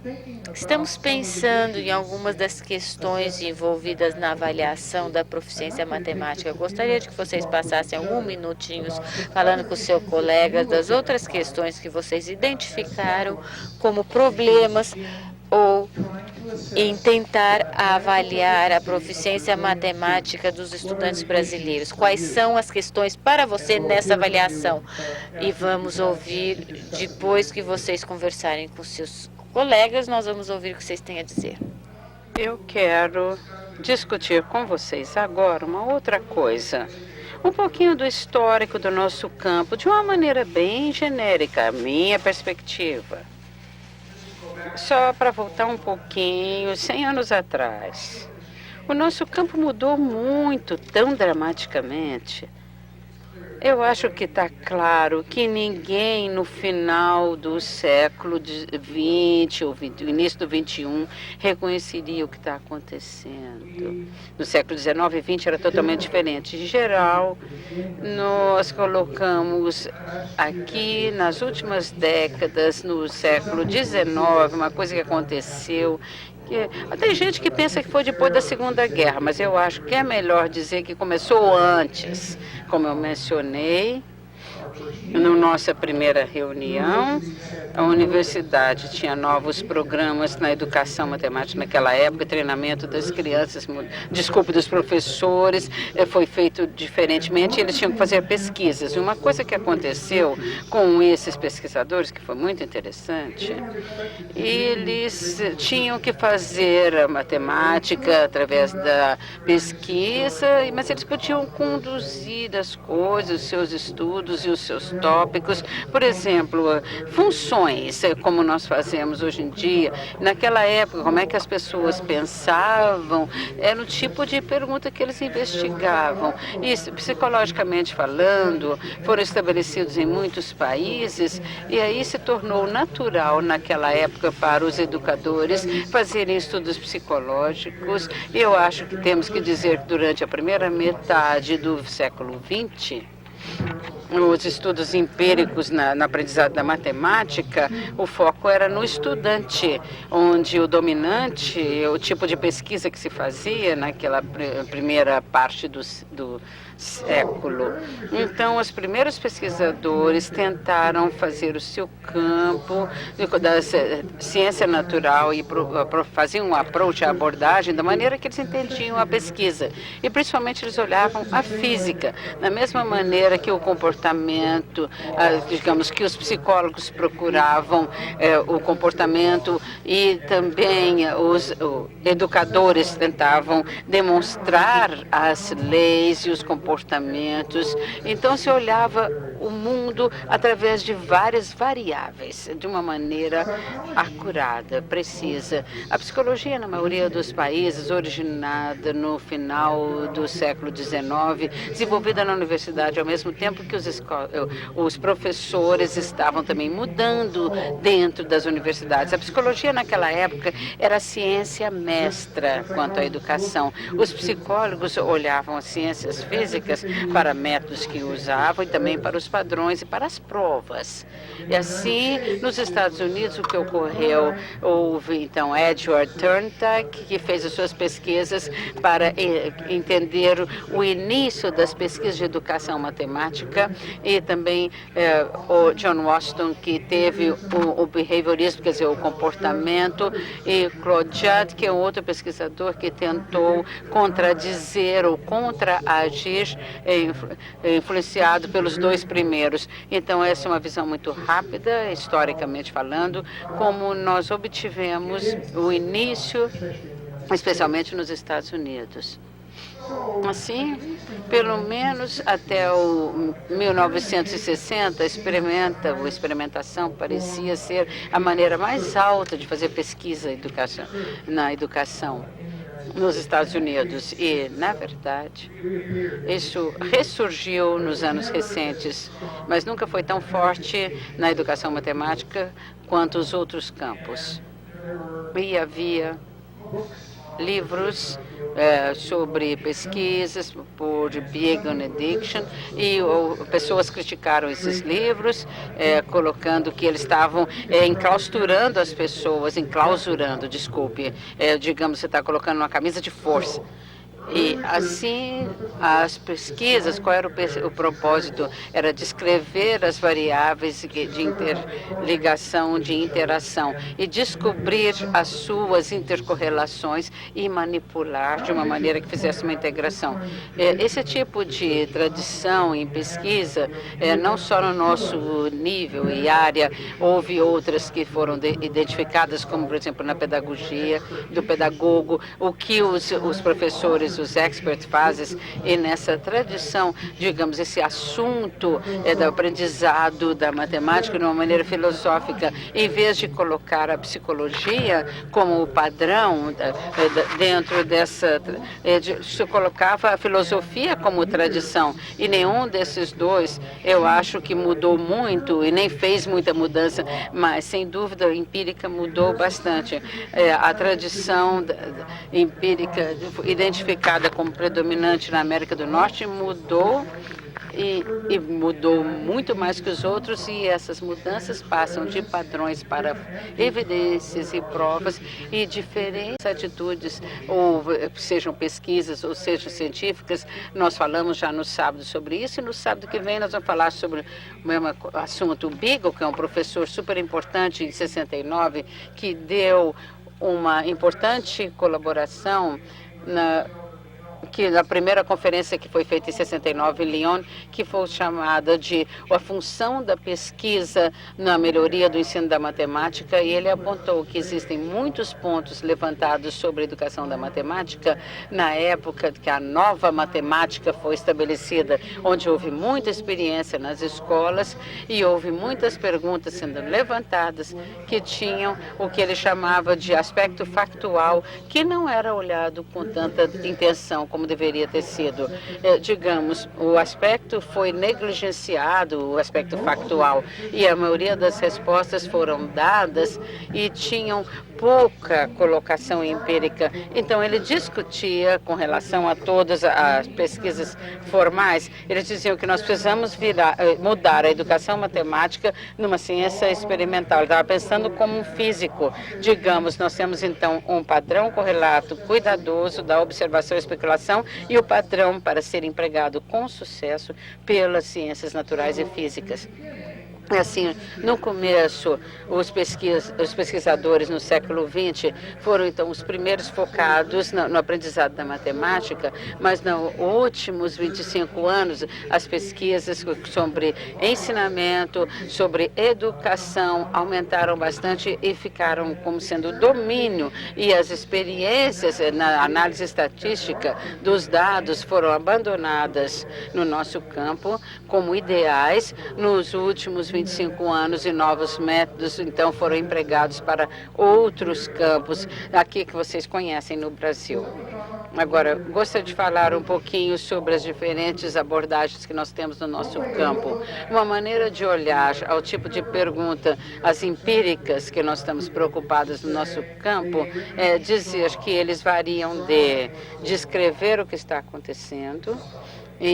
estamos pensando em algumas das questões envolvidas na avaliação da proficiência matemática. Eu gostaria de que vocês passassem alguns minutinhos falando com o seu colega das outras questões que vocês identificaram como problemas ou em tentar avaliar a proficiência matemática dos estudantes brasileiros. Quais são as questões para você nessa avaliação? E vamos ouvir, depois que vocês conversarem com seus colegas, nós vamos ouvir o que vocês têm a dizer. Eu quero discutir com vocês agora uma outra coisa. Um pouquinho do histórico do nosso campo, de uma maneira bem genérica, a minha perspectiva. Só para voltar um pouquinho, 100 anos atrás. O nosso campo mudou muito, tão dramaticamente. Eu acho que está claro que ninguém no final do século XX ou início do XXI reconheceria o que está acontecendo. No século XIX e XX era totalmente diferente. Em geral, nós colocamos aqui nas últimas décadas, no século XIX, uma coisa que aconteceu. Tem gente que pensa que foi depois da Segunda Guerra, mas eu acho que é melhor dizer que começou antes. Como eu mencionei, na nossa primeira reunião, a universidade tinha novos programas na educação matemática naquela época, treinamento das crianças, dos professores, foi feito diferentemente, eles tinham que fazer pesquisas. E uma coisa que aconteceu com esses pesquisadores, que foi muito interessante, eles tinham que fazer a matemática através da pesquisa, mas eles podiam conduzir as coisas, os seus estudos e os seus tópicos. Por exemplo, funções, como nós fazemos hoje em dia. Naquela época, como é que as pessoas pensavam, era o tipo de pergunta que eles investigavam. Isso, psicologicamente falando, foram estabelecidos em muitos países, e aí se tornou natural naquela época para os educadores fazerem estudos psicológicos. Eu acho que temos que dizer que durante a primeira metade do século XX, os estudos empíricos na aprendizagem da matemática, o foco era no estudante, onde o dominante, o tipo de pesquisa que se fazia naquela primeira parte do século. Então, os primeiros pesquisadores tentaram fazer o seu campo da ciência natural e faziam um approach, a abordagem, da maneira que eles entendiam a pesquisa. E, principalmente, eles olhavam a física, da mesma maneira que o comportamento, digamos, que os psicólogos procuravam o comportamento e também os educadores tentavam demonstrar as leis e os comportamentos. Então, se olhava o mundo através de várias variáveis, de uma maneira acurada, precisa. A psicologia, na maioria dos países, originada no final do século XIX, desenvolvida na universidade, ao mesmo tempo que os professores estavam também mudando dentro das universidades. A psicologia, naquela época, era a ciência mestra quanto à educação. Os psicólogos olhavam as ciências físicas para métodos que usavam e também para os padrões e para as provas. E assim, nos Estados Unidos, o que ocorreu, houve então Edward Thorndike, que fez as suas pesquisas para entender o início das pesquisas de educação matemática, e também o John Washington, que teve o behaviorismo, quer dizer, o comportamento, e Claude Judd, que é um outro pesquisador que tentou contradizer ou contraagir, influenciado pelos dois primeiros. Então, essa é uma visão muito rápida, historicamente falando, como nós obtivemos o início, especialmente nos Estados Unidos. Assim, pelo menos até o 1960, a experimentação parecia ser a maneira mais alta de fazer pesquisa na educação. nos Estados Unidos. E, na verdade, isso ressurgiu nos anos recentes, mas nunca foi tão forte na educação matemática quanto os outros campos. E havia livros sobre pesquisas por Big on Addiction e pessoas criticaram esses livros, colocando que eles estavam enclausurando as pessoas, digamos, você está colocando uma camisa de força. E assim, as pesquisas, qual era o propósito? Era descrever as variáveis de interligação, de interação, e descobrir as suas intercorrelações e manipular de uma maneira que fizesse uma integração. Esse tipo de tradição em pesquisa, não só no nosso nível e área, houve outras que foram identificadas, como, por exemplo, na pedagogia, do pedagogo, o que os professores, os experts fazem, e nessa tradição, digamos, esse assunto do aprendizado da matemática de uma maneira filosófica, em vez de colocar a psicologia como padrão dentro dessa, se colocava a filosofia como tradição, e nenhum desses dois, eu acho que mudou muito, e nem fez muita mudança, mas, sem dúvida, a empírica mudou bastante. A tradição empírica identificada como predominante na América do Norte mudou e mudou muito mais que os outros, e essas mudanças passam de padrões para evidências e provas e diferentes atitudes, ou sejam pesquisas ou sejam científicas. Nós falamos já no sábado sobre isso, e no sábado que vem nós vamos falar sobre o mesmo assunto. O Beagle, que é um professor super importante em 69, que deu uma importante colaboração na primeira conferência que foi feita em 69 em Lyon, que foi chamada de a função da pesquisa na melhoria do ensino da matemática, e ele apontou que existem muitos pontos levantados sobre a educação da matemática na época que a nova matemática foi estabelecida, onde houve muita experiência nas escolas e houve muitas perguntas sendo levantadas que tinham o que ele chamava de aspecto factual, que não era olhado com tanta intenção como deveria ter sido. Digamos, o aspecto foi negligenciado, o aspecto factual, e a maioria das respostas foram dadas e tinham pouca colocação empírica. Então, ele discutia com relação a todas as pesquisas formais. Eles diziam que nós precisamos mudar a educação matemática numa ciência experimental. Ele estava pensando como um físico. Digamos, nós temos, então, um padrão correlato cuidadoso da observação e especulação e o padrão para ser empregado com sucesso pelas ciências naturais e físicas. Assim, no começo, os pesquisadores no século XX foram, então, os primeiros focados no aprendizado da matemática, mas nos últimos 25 anos, as pesquisas sobre ensinamento, sobre educação, aumentaram bastante e ficaram como sendo domínio, e as experiências na análise estatística dos dados foram abandonadas no nosso campo como ideais nos últimos 25 anos, e novos métodos, então, foram empregados para outros campos, aqui que vocês conhecem no Brasil. Agora, gostaria de falar um pouquinho sobre as diferentes abordagens que nós temos no nosso campo. Uma maneira de olhar ao tipo de pergunta, as empíricas que nós estamos preocupados no nosso campo, é dizer que eles variam de descrever o que está acontecendo,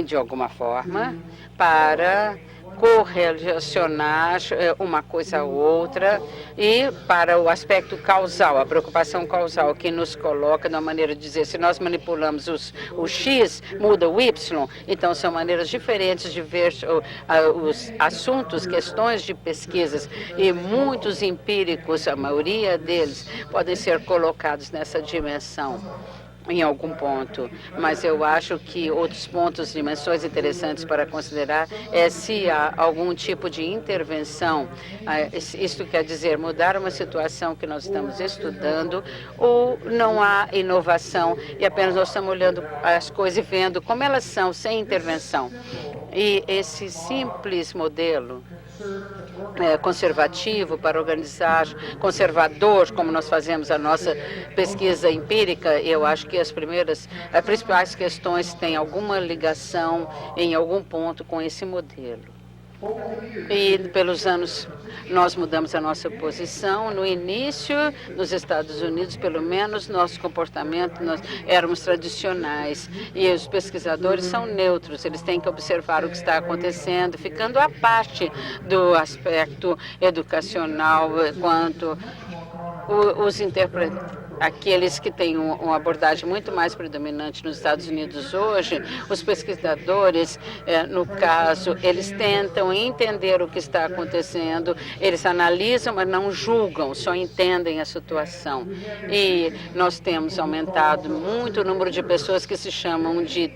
de alguma forma, para correlacionar uma coisa a outra, e para o aspecto causal, a preocupação causal, que nos coloca de uma maneira de dizer, se nós manipulamos o X, muda o Y. Então, são maneiras diferentes de ver os assuntos, questões de pesquisas, e muitos empíricos, a maioria deles, podem ser colocados nessa dimensão em algum ponto, mas eu acho que outros pontos, dimensões interessantes para considerar é se há algum tipo de intervenção, isto quer dizer, mudar uma situação que nós estamos estudando, ou não há inovação e apenas nós estamos olhando as coisas e vendo como elas são, sem intervenção. E esse simples modelo conservativo, para organizar conservador, como nós fazemos a nossa pesquisa empírica, eu acho que as principais questões têm alguma ligação em algum ponto com esse modelo. E pelos anos nós mudamos a nossa posição. No início, nos Estados Unidos, pelo menos, nosso comportamento, nós éramos tradicionais. E os pesquisadores são neutros, eles têm que observar o que está acontecendo, ficando à parte do aspecto educacional, quanto os aqueles que têm uma abordagem muito mais predominante nos Estados Unidos hoje, os pesquisadores, no caso, eles tentam entender o que está acontecendo, eles analisam, mas não julgam, só entendem a situação. E nós temos aumentado muito o número de pessoas que se chamam de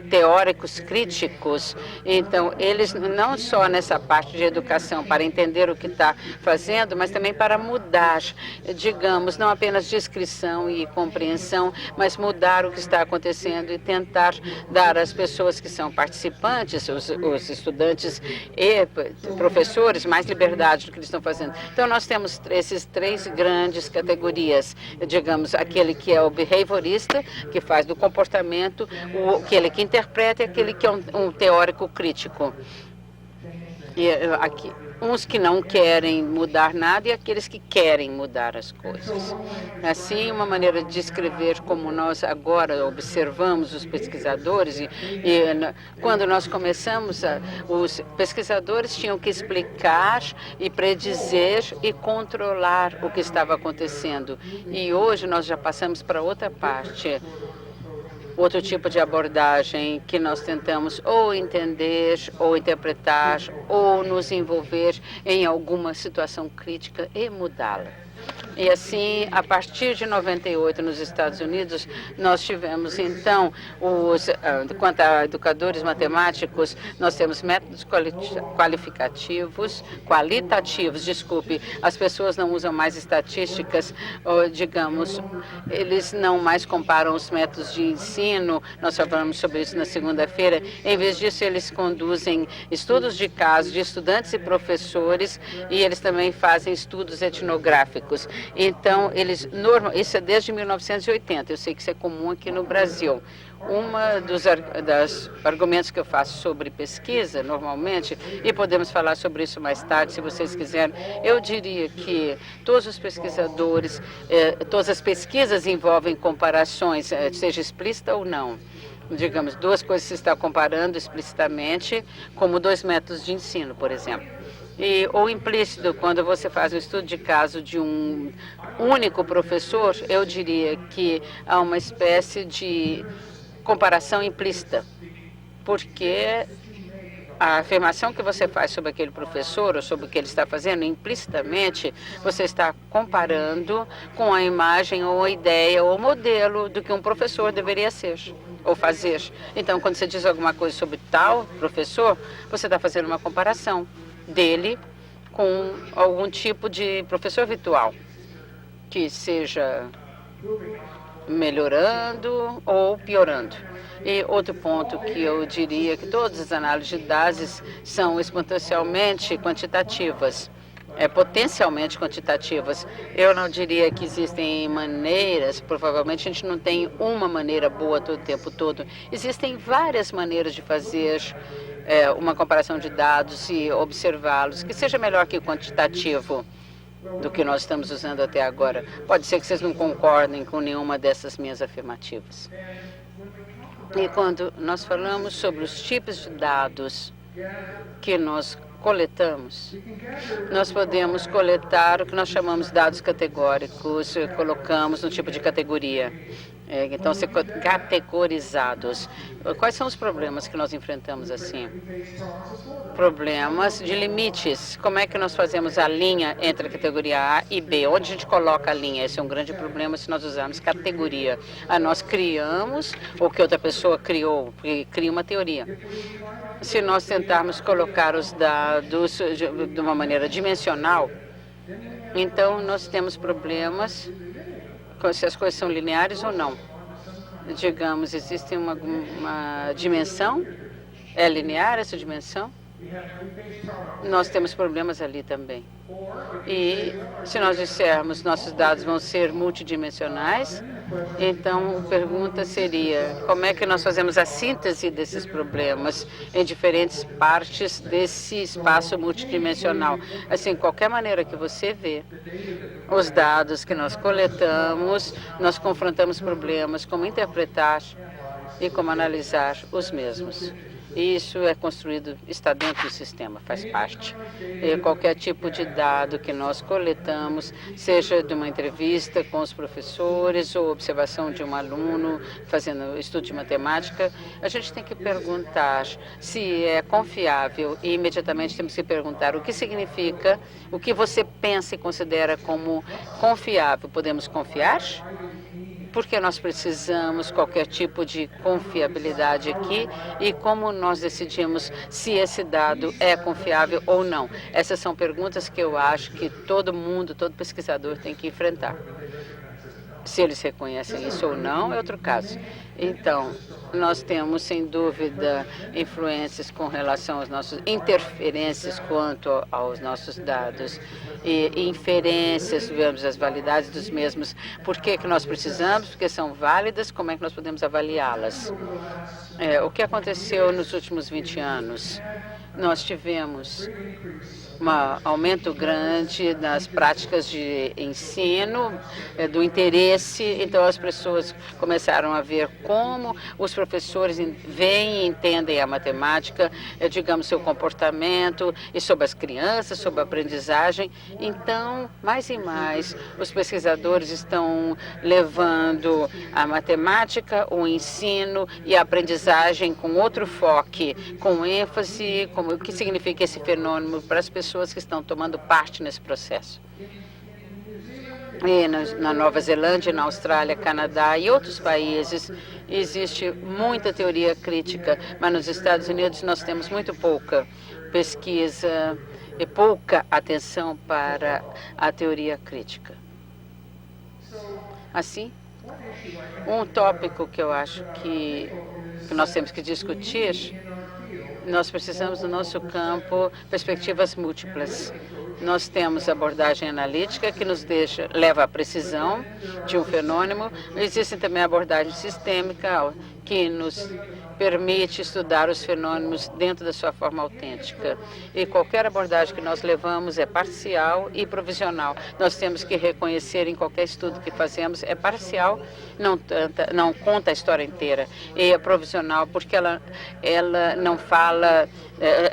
teóricos críticos. Então, eles não só nessa parte de educação, para entender o que está fazendo, mas também para mudar, digamos, não apenas descrição e compreensão, mas mudar o que está acontecendo e tentar dar às pessoas que são participantes, os estudantes e professores, mais liberdade do que eles estão fazendo. Então, nós temos esses três grandes categorias, digamos, aquele que é o behaviorista, que faz do comportamento, aquele que interpreta e aquele que é um teórico crítico. E aqui, uns que não querem mudar nada e aqueles que querem mudar as coisas. Assim, uma maneira de descrever como nós agora observamos os pesquisadores, quando nós começamos, os pesquisadores tinham que explicar e predizer e controlar o que estava acontecendo. E hoje nós já passamos para outra parte. Outro tipo de abordagem que nós tentamos ou entender, ou interpretar, ou nos envolver em alguma situação crítica e mudá-la. E assim, a partir de 98, nos Estados Unidos, nós tivemos, então, quanto a educadores matemáticos, nós temos métodos qualitativos, desculpe, as pessoas não usam mais estatísticas, ou, digamos, eles não mais comparam os métodos de ensino, nós falamos sobre isso na segunda-feira, em vez disso, eles conduzem estudos de caso de estudantes e professores, e eles também fazem estudos etnográficos. Então, isso é desde 1980, eu sei que isso é comum aqui no Brasil. Dos argumentos que eu faço sobre pesquisa, normalmente, e podemos falar sobre isso mais tarde, se vocês quiserem, eu diria que todos os pesquisadores, todas as pesquisas envolvem comparações, seja explícita ou não. Digamos, duas coisas que se está comparando explicitamente, como dois métodos de ensino, por exemplo. Ou implícito, quando você faz um estudo de caso de um único professor, eu diria que há uma espécie de comparação implícita, porque a afirmação que você faz sobre aquele professor ou sobre o que ele está fazendo, implicitamente, você está comparando com a imagem ou a ideia ou o modelo do que um professor deveria ser ou fazer. Então, quando você diz alguma coisa sobre tal professor, você está fazendo uma comparação dele com algum tipo de professor virtual, que seja melhorando ou piorando. E outro ponto que eu diria que todas as análises de dados são exponencialmente quantitativas, potencialmente quantitativas. Eu não diria que existem maneiras, provavelmente a gente não tem uma maneira boa todo o tempo todo. Existem várias maneiras de fazer uma comparação de dados e observá-los, que seja melhor que o quantitativo do que nós estamos usando até agora. Pode ser que vocês não concordem com nenhuma dessas minhas afirmativas. E quando nós falamos sobre os tipos de dados que nós coletamos, nós podemos coletar o que nós chamamos de dados categóricos, colocamos no tipo de categoria. Então, ser categorizados. Quais são os problemas que nós enfrentamos assim? Problemas de limites. Como é que nós fazemos a linha entre a categoria A e B? Onde a gente coloca a linha? Esse é um grande problema se nós usarmos categoria. Nós criamos o que outra pessoa criou, porque cria uma teoria. Se nós tentarmos colocar os dados de uma maneira dimensional, então nós temos problemas se as coisas são lineares ou não. Digamos, existe uma dimensão, é linear essa dimensão? Nós temos problemas ali também. E se nós dissermos nossos dados vão ser multidimensionais, então a pergunta seria como é que nós fazemos a síntese desses problemas em diferentes partes desse espaço multidimensional. Assim, qualquer maneira que você vê os dados que nós coletamos, nós confrontamos problemas, como interpretar e como analisar os mesmos. Isso é construído, está dentro do sistema, faz parte. E qualquer tipo de dado que nós coletamos, seja de uma entrevista com os professores ou observação de um aluno fazendo estudo de matemática, a gente tem que perguntar se é confiável e imediatamente temos que perguntar o que significa, o que você pensa e considera como confiável. Podemos confiar? Porque nós precisamos qualquer tipo de confiabilidade aqui e como nós decidimos se esse dado é confiável ou não. Essas são perguntas que eu acho que todo mundo, todo pesquisador tem que enfrentar. Se eles reconhecem isso ou não, é outro caso. Então, nós temos, sem dúvida, influências com relação às nossas interferências quanto aos nossos dados e inferências, vemos as validades dos mesmos. Por que nós precisamos? Porque são válidas, como é que nós podemos avaliá-las? O que aconteceu nos últimos 20 anos? Nós tivemos um aumento grande nas práticas de ensino, do interesse. Então, as pessoas começaram a ver como os professores veem e entendem a matemática, digamos, seu comportamento, e sobre as crianças, sobre a aprendizagem. Então, mais e mais, os pesquisadores estão levando a matemática, o ensino e a aprendizagem com outro foco, com ênfase, como o que significa esse fenômeno para as pessoas que estão tomando parte nesse processo. E na Nova Zelândia, na Austrália, Canadá e outros países, existe muita teoria crítica, mas nos Estados Unidos nós temos muito pouca pesquisa e pouca atenção para a teoria crítica. Assim, um tópico que eu acho que nós temos que discutir, nós precisamos no nosso campo perspectivas múltiplas. Nós temos abordagem analítica que nos leva à precisão de um fenômeno. Existe também a abordagem sistêmica que nos permite estudar os fenômenos dentro da sua forma autêntica. E qualquer abordagem que nós levamos é parcial e provisional. Nós temos que reconhecer em qualquer estudo que fazemos, é parcial, não conta a história inteira. E é provisional porque ela não fala,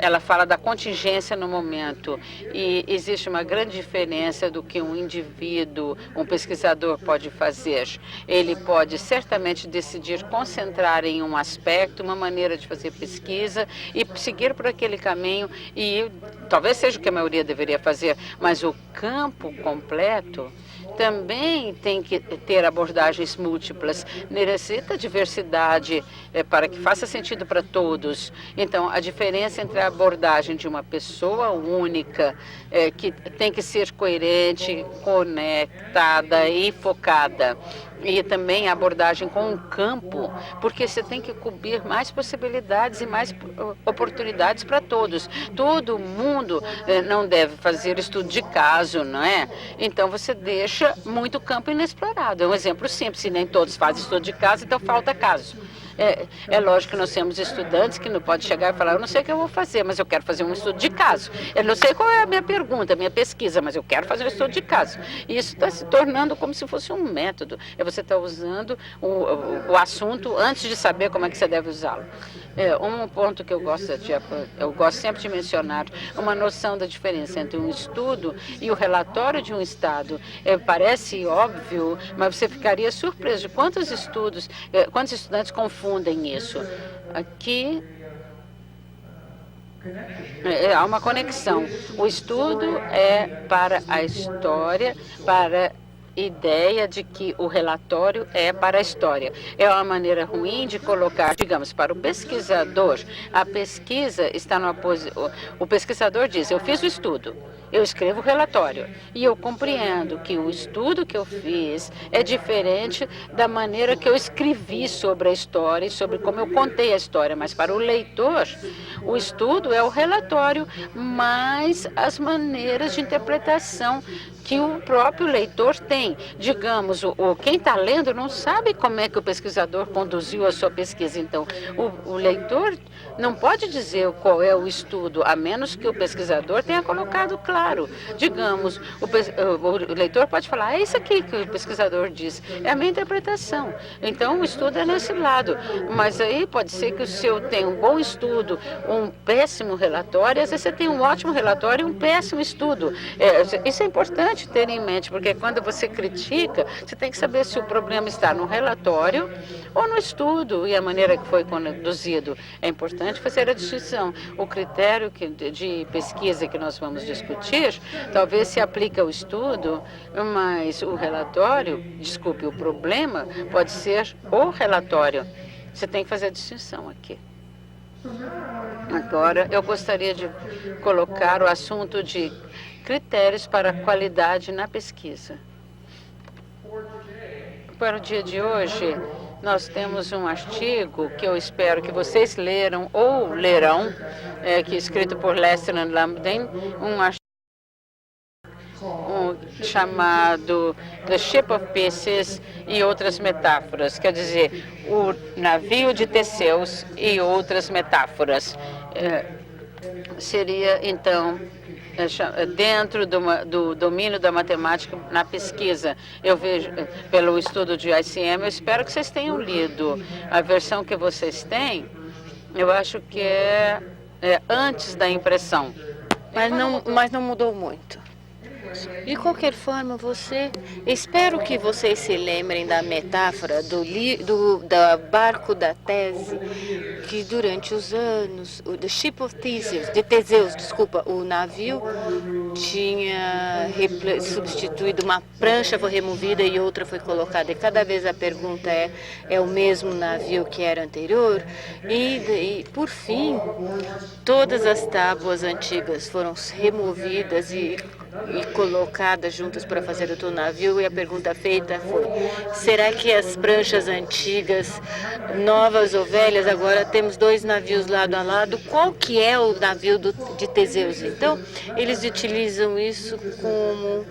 ela fala da contingência no momento. E existe uma grande diferença do que um indivíduo, um pesquisador pode fazer. Ele pode certamente decidir concentrar em um aspecto, uma maneira de fazer pesquisa e seguir por aquele caminho, e talvez seja o que a maioria deveria fazer, mas o campo completo também tem que ter abordagens múltiplas, necessita diversidade para que faça sentido para todos. Então, a diferença entre a abordagem de uma pessoa única, que tem que ser coerente, conectada e focada, e também a abordagem com o campo, porque você tem que cobrir mais possibilidades e mais oportunidades para todos. Todo mundo não deve fazer estudo de caso, não é? Então, você deixa muito campo inexplorado. É um exemplo simples, se nem todos fazem estudo de caso, então falta caso. É lógico que nós temos estudantes que não podem chegar e falar, eu não sei o que eu vou fazer, mas eu quero fazer um estudo de caso. Eu não sei qual é a minha pergunta, a minha pesquisa, mas eu quero fazer um estudo de caso. E isso está se tornando como se fosse um método. Você está usando o assunto antes de saber como é que você deve usá-lo. Um ponto que eu gosto sempre de mencionar, uma noção da diferença entre um estudo e o relatório de um estado. Parece óbvio, mas você ficaria surpreso de quantos estudantes confundem isso. Aqui há uma conexão. O estudo é para a história, para ideia de que o relatório é para a história. É uma maneira ruim de colocar, digamos, para o pesquisador. A pesquisa está numa posição. O pesquisador diz, eu fiz o estudo. eu escrevo o relatório e eu compreendo que o estudo que eu fiz é diferente da maneira que eu escrevi sobre a história e sobre como eu contei a história, mas para o leitor, o estudo é o relatório mais as maneiras de interpretação que o próprio leitor tem. Digamos, quem está lendo não sabe como é que o pesquisador conduziu a sua pesquisa. Então, o leitor não pode dizer qual é o estudo, a menos que o pesquisador tenha colocado claro. Digamos, o leitor pode falar, é isso aqui que o pesquisador diz, é a minha interpretação. Então, o estudo é nesse lado. Mas aí pode ser que o seu tenha um bom estudo, um péssimo relatório, às vezes você tem um ótimo relatório e um péssimo estudo. Isso é importante ter em mente, porque quando você critica, você tem que saber se o problema está no relatório ou no estudo e a maneira que foi conduzido. É importante fazer a distinção. O critério de pesquisa que nós vamos discutir, talvez se aplique ao estudo, mas o relatório, desculpe, o problema pode ser o relatório. Você tem que fazer a distinção aqui. Agora, eu gostaria de colocar o assunto de critérios para a qualidade na pesquisa. Para o dia de hoje, nós temos um artigo que eu espero que vocês leram ou lerão, que é escrito por Lester and Lambden, um artigo chamado The Ship of Pieces e outras metáforas, quer dizer, o navio de Teseus e outras metáforas. Seria, então, dentro do domínio da matemática na pesquisa. Eu vejo, pelo estudo de ICM, eu espero que vocês tenham lido. A versão que vocês têm, eu acho que é antes da impressão. Mas não mudou muito. De qualquer forma, espero que vocês se lembrem da metáfora do barco da tese, que durante os anos, The Ship of Theseus, de Teseus, desculpa, o navio tinha substituído, uma prancha foi removida e outra foi colocada, e cada vez a pergunta é o mesmo navio que era anterior? E por fim, todas as tábuas antigas foram removidas e colocadas juntas para fazer outro navio, e a pergunta feita foi: será que as pranchas antigas, novas ou velhas, agora temos dois navios lado a lado, qual que é o navio de Teseus? Então, eles utilizam isso como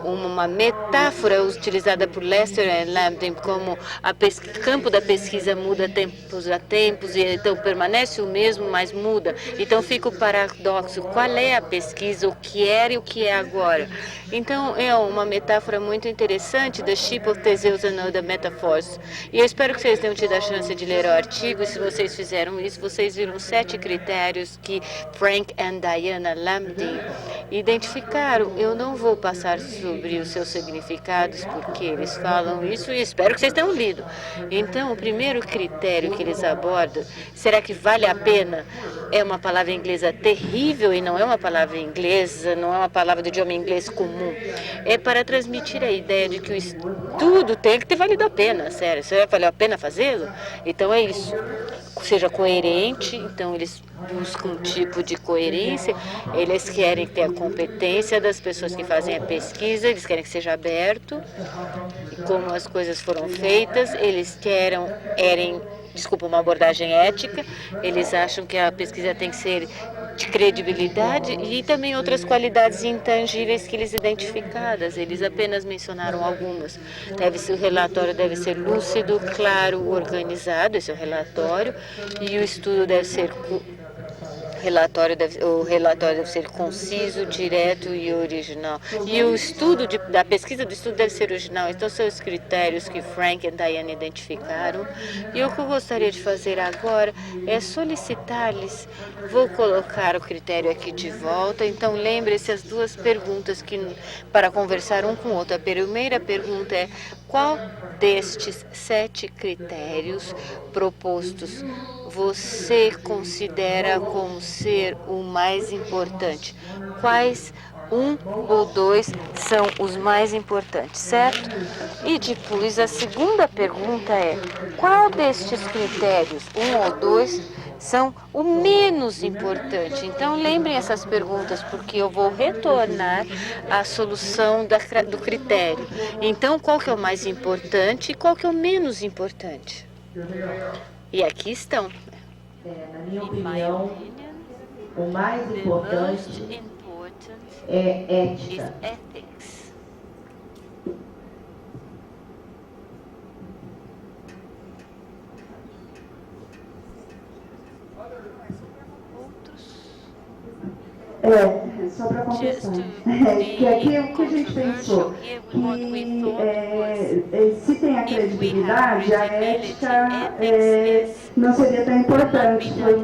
uma metáfora utilizada por Lester e Lambden, como o campo da pesquisa muda tempos a tempos, e então permanece o mesmo, mas muda. Então fica o paradoxo: qual é a pesquisa, o que era e o que é agora? Então é uma metáfora muito interessante, The Ship of Theseus and Other Metaphors. E eu espero que vocês tenham tido a chance de ler o artigo, e se vocês fizeram isso, vocês viram 7 critérios que Frank and Diana Lambden identificaram. Eu não vou passar sobre os seus significados, porque eles falam isso, e espero que vocês tenham lido. Então, o primeiro critério que eles abordam, será que vale a pena? É uma palavra inglesa terrível e não é uma palavra inglesa, não é uma palavra do idioma inglês comum. É para transmitir a ideia de que o estudo tem que ter valido a pena, sério. Se valeu a pena fazê-lo, então é isso. Seja coerente, então eles buscam um tipo de coerência, eles querem ter a competência das pessoas que fazem a pesquisa, eles querem que seja aberto, como as coisas foram feitas, eles querem uma abordagem ética, eles acham que a pesquisa tem que ser de credibilidade e também outras qualidades intangíveis que eles identificadas. Eles apenas mencionaram algumas. O relatório deve ser lúcido, claro, organizado, esse é o relatório, e o estudo deve ser o relatório deve ser conciso, direto e original. E o estudo da pesquisa do estudo deve ser original. Então, são os critérios que Frank e Diana identificaram. E o que eu gostaria de fazer agora é solicitar-lhes, vou colocar o critério aqui de volta. Então, lembre-se as duas perguntas para conversar um com o outro. A primeira pergunta é: qual destes 7 critérios propostos você considera como ser o mais importante? Quais 1 ou 2 são os mais importantes, certo? E depois a segunda pergunta é: qual destes critérios, 1 ou 2, são o menos importante. Então, lembrem essas perguntas, porque eu vou retornar à solução do critério. Então, qual que é o mais importante e qual que é o menos importante? E aqui estão. Na minha opinião, o mais importante é ética. Só para completar, que aqui o que a gente pensou, que se tem a credibilidade, a ética não seria tão importante, foi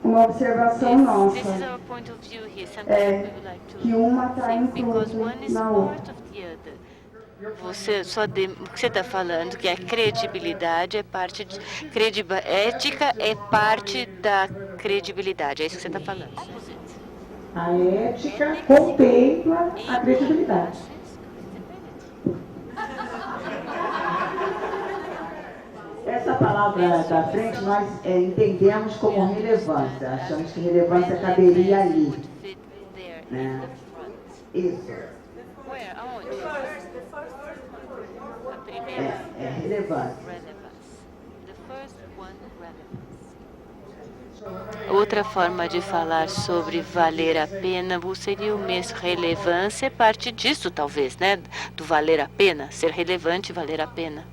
uma observação nossa, que uma está inclusa na outra. O que você está falando que a credibilidade é parte de ética é parte da credibilidade. É isso que você está falando. A ética contempla a credibilidade. Essa palavra da frente nós entendemos como relevância. Achamos que relevância caberia ali. Né? Isso. É relevância. Outra forma de falar sobre valer a pena seria o mesmo. Relevância é parte disso, talvez, né? Do valer a pena, ser relevante e valer a pena.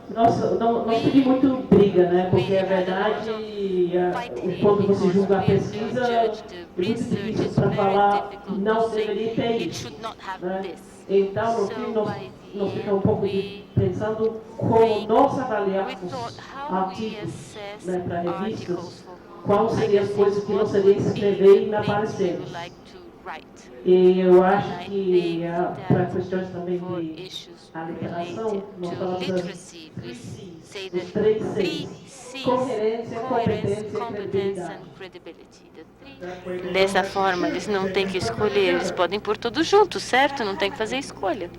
Nossa, não seria muito briga, né? Porque, a verdade, quando você julga a pesquisa, é muito difícil para falar não deveria ter isso. Né? Então, no fim, nós ficamos um pouco pensando como nós avaliamos artigos, né, para revistas, quais seriam as coisas que nós seríamos escrever e não aparecemos. E eu acho que, para questões também de aliteração, nós falamos das três Cs. Coerência, competência e credibilidade. Dessa forma, eles não têm que escolher, eles podem pôr tudo junto, certo? Não tem que fazer escolha.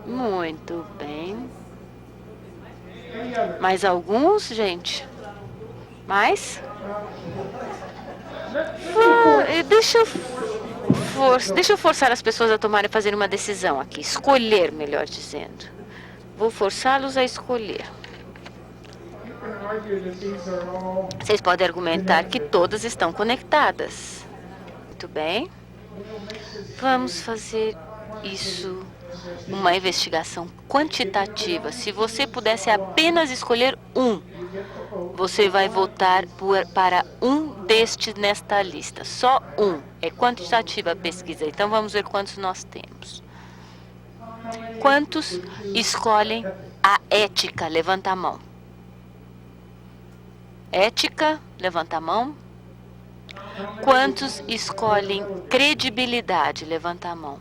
Muito bem. Mais alguns, gente? Mais? Deixa eu forçar as pessoas a fazer uma decisão aqui. Escolher, melhor dizendo. Vou forçá-los a escolher. Vocês podem argumentar que todas estão conectadas. Muito bem. Vamos fazer isso, uma investigação quantitativa. Se você pudesse apenas escolher um, você vai votar para um destes nesta lista. Só um. É quantitativa a pesquisa. Então, vamos ver quantos nós temos. Quantos escolhem a ética? Levanta a mão. Ética, levanta a mão. Quantos escolhem credibilidade? Levanta a mão.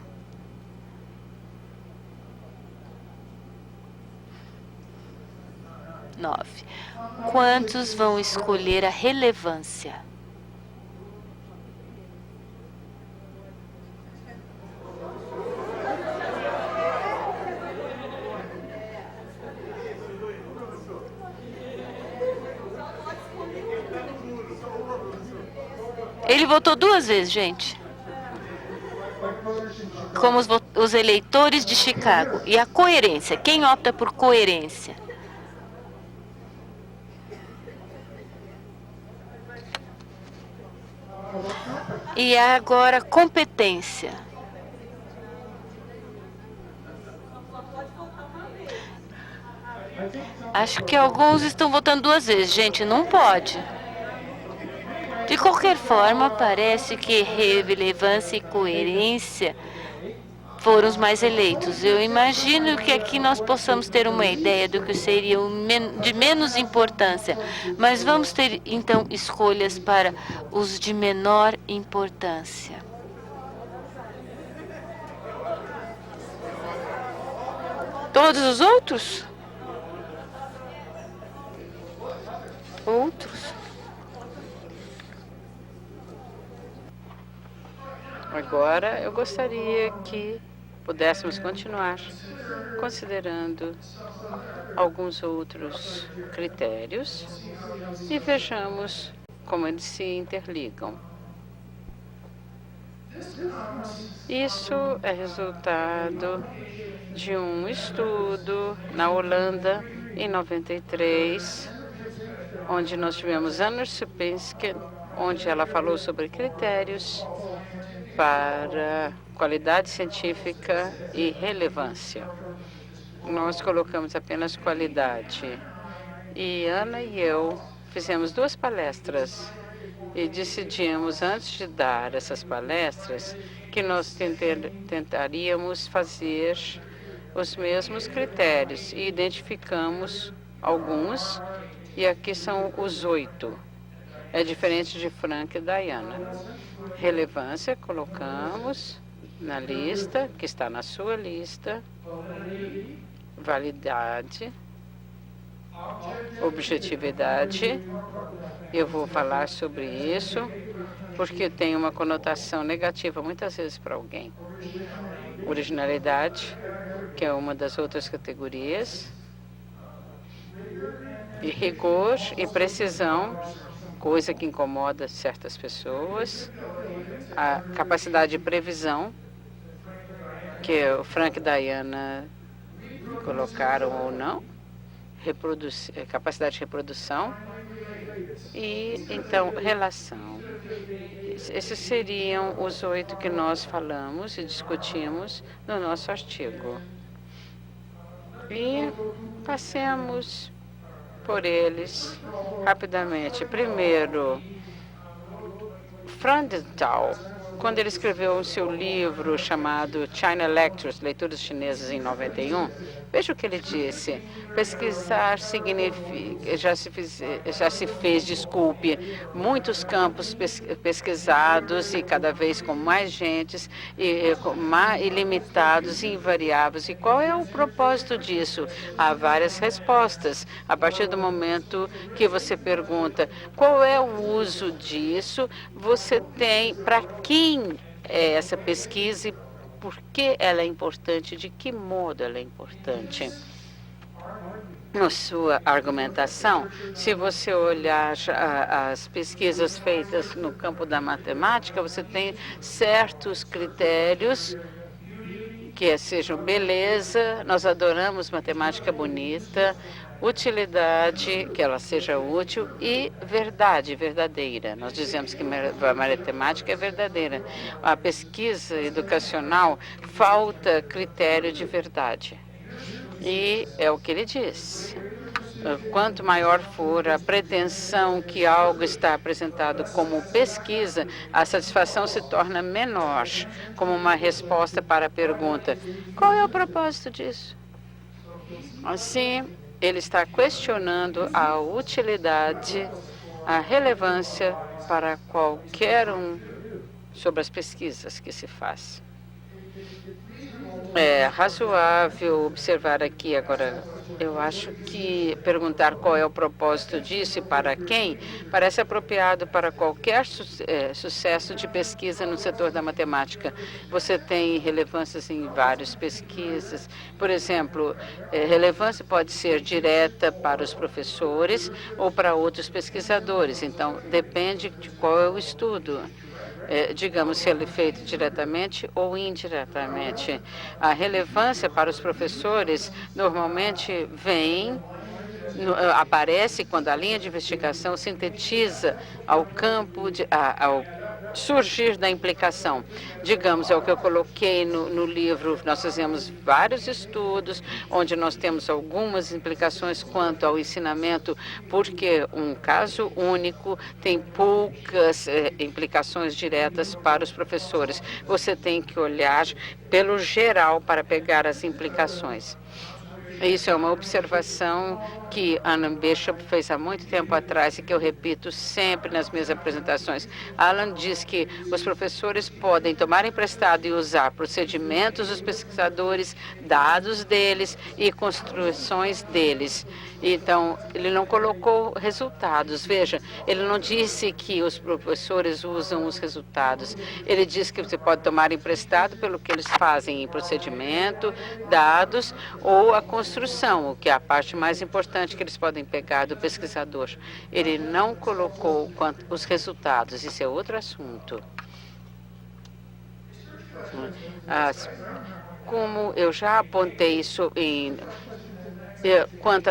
Nove. Quantos vão escolher a relevância? Ele votou 2 vezes, gente. Como os eleitores de Chicago. E a coerência? Quem opta por coerência? E agora, competência. Acho que alguns estão votando 2 vezes. Gente, não pode. De qualquer forma, parece que relevância e coerência foram os mais eleitos. Eu imagino que aqui nós possamos ter uma ideia do que seria de menos importância. Mas vamos ter, então, escolhas para os de menor importância. Todos os outros? Outros? Agora, eu gostaria que pudéssemos continuar considerando alguns outros critérios e vejamos como eles se interligam. Isso é resultado de um estudo na Holanda, em 93, onde nós tivemos Anna Supinski, onde ela falou sobre critérios para qualidade científica e relevância. Nós colocamos apenas qualidade. E Ana e eu fizemos 2 palestras e decidimos, antes de dar essas palestras, que nós tentaríamos fazer os mesmos critérios e identificamos alguns, e aqui são os 8. É diferente de Frank e Diana. Relevância, colocamos na lista, que está na sua lista. Validade, objetividade. Eu vou falar sobre isso porque tem uma conotação negativa muitas vezes para alguém. Originalidade, que é uma das outras categorias. E rigor e precisão, coisa que incomoda certas pessoas. A capacidade de previsão, que o Frank e Diana colocaram ou não, capacidade de reprodução e, então, relação. Esses seriam os 8 que nós falamos e discutimos no nosso artigo. E passemos por eles rapidamente. Primeiro, Frandenthal, quando ele escreveu o seu livro chamado China Lectures, Leituras Chinesas, em 91, veja o que ele disse. Pesquisar significa, já se fez, muitos campos pesquisados e cada vez com mais gentes, ilimitados e invariáveis. E qual é o propósito disso? Há várias respostas. A partir do momento que você pergunta qual é o uso disso, você tem para quem é essa pesquisa e por que ela é importante, de que modo ela é importante. Na sua argumentação, se você olhar as pesquisas feitas no campo da matemática, você tem certos critérios que sejam beleza, nós adoramos matemática bonita, utilidade, que ela seja útil, e verdade, verdadeira. Nós dizemos que a matemática é verdadeira. A pesquisa educacional falta critério de verdade. E é o que ele diz. Quanto maior for a pretensão que algo está apresentado como pesquisa, a satisfação se torna menor, como uma resposta para a pergunta: qual é o propósito disso? Assim, ele está questionando a utilidade, a relevância para qualquer um sobre as pesquisas que se faz. É razoável observar aqui agora, eu acho que perguntar qual é o propósito disso e para quem parece apropriado para qualquer sucesso de pesquisa no setor da matemática. Você tem relevâncias em várias pesquisas. Por exemplo, relevância pode ser direta para os professores ou para outros pesquisadores. Então, depende de qual é o estudo. Digamos, se ele é feito diretamente ou indiretamente. A relevância para os professores normalmente aparece quando a linha de investigação sintetiza ao surgir da implicação. Digamos, é o que eu coloquei no livro, nós fizemos vários estudos, onde nós temos algumas implicações quanto ao ensinamento, porque um caso único tem poucas implicações diretas para os professores. Você tem que olhar pelo geral para pegar as implicações. Isso é uma observação que Alan Bishop fez há muito tempo atrás e que eu repito sempre nas minhas apresentações. Alan diz que os professores podem tomar emprestado e usar procedimentos dos pesquisadores, dados deles e construções deles. Então, ele não colocou resultados. Veja, ele não disse que os professores usam os resultados. Ele diz que você pode tomar emprestado pelo que eles fazem em procedimento, dados ou a construção, o que é a parte mais importante que eles podem pegar do pesquisador. Ele não colocou os resultados. Isso é outro assunto. Como eu já apontei isso quanto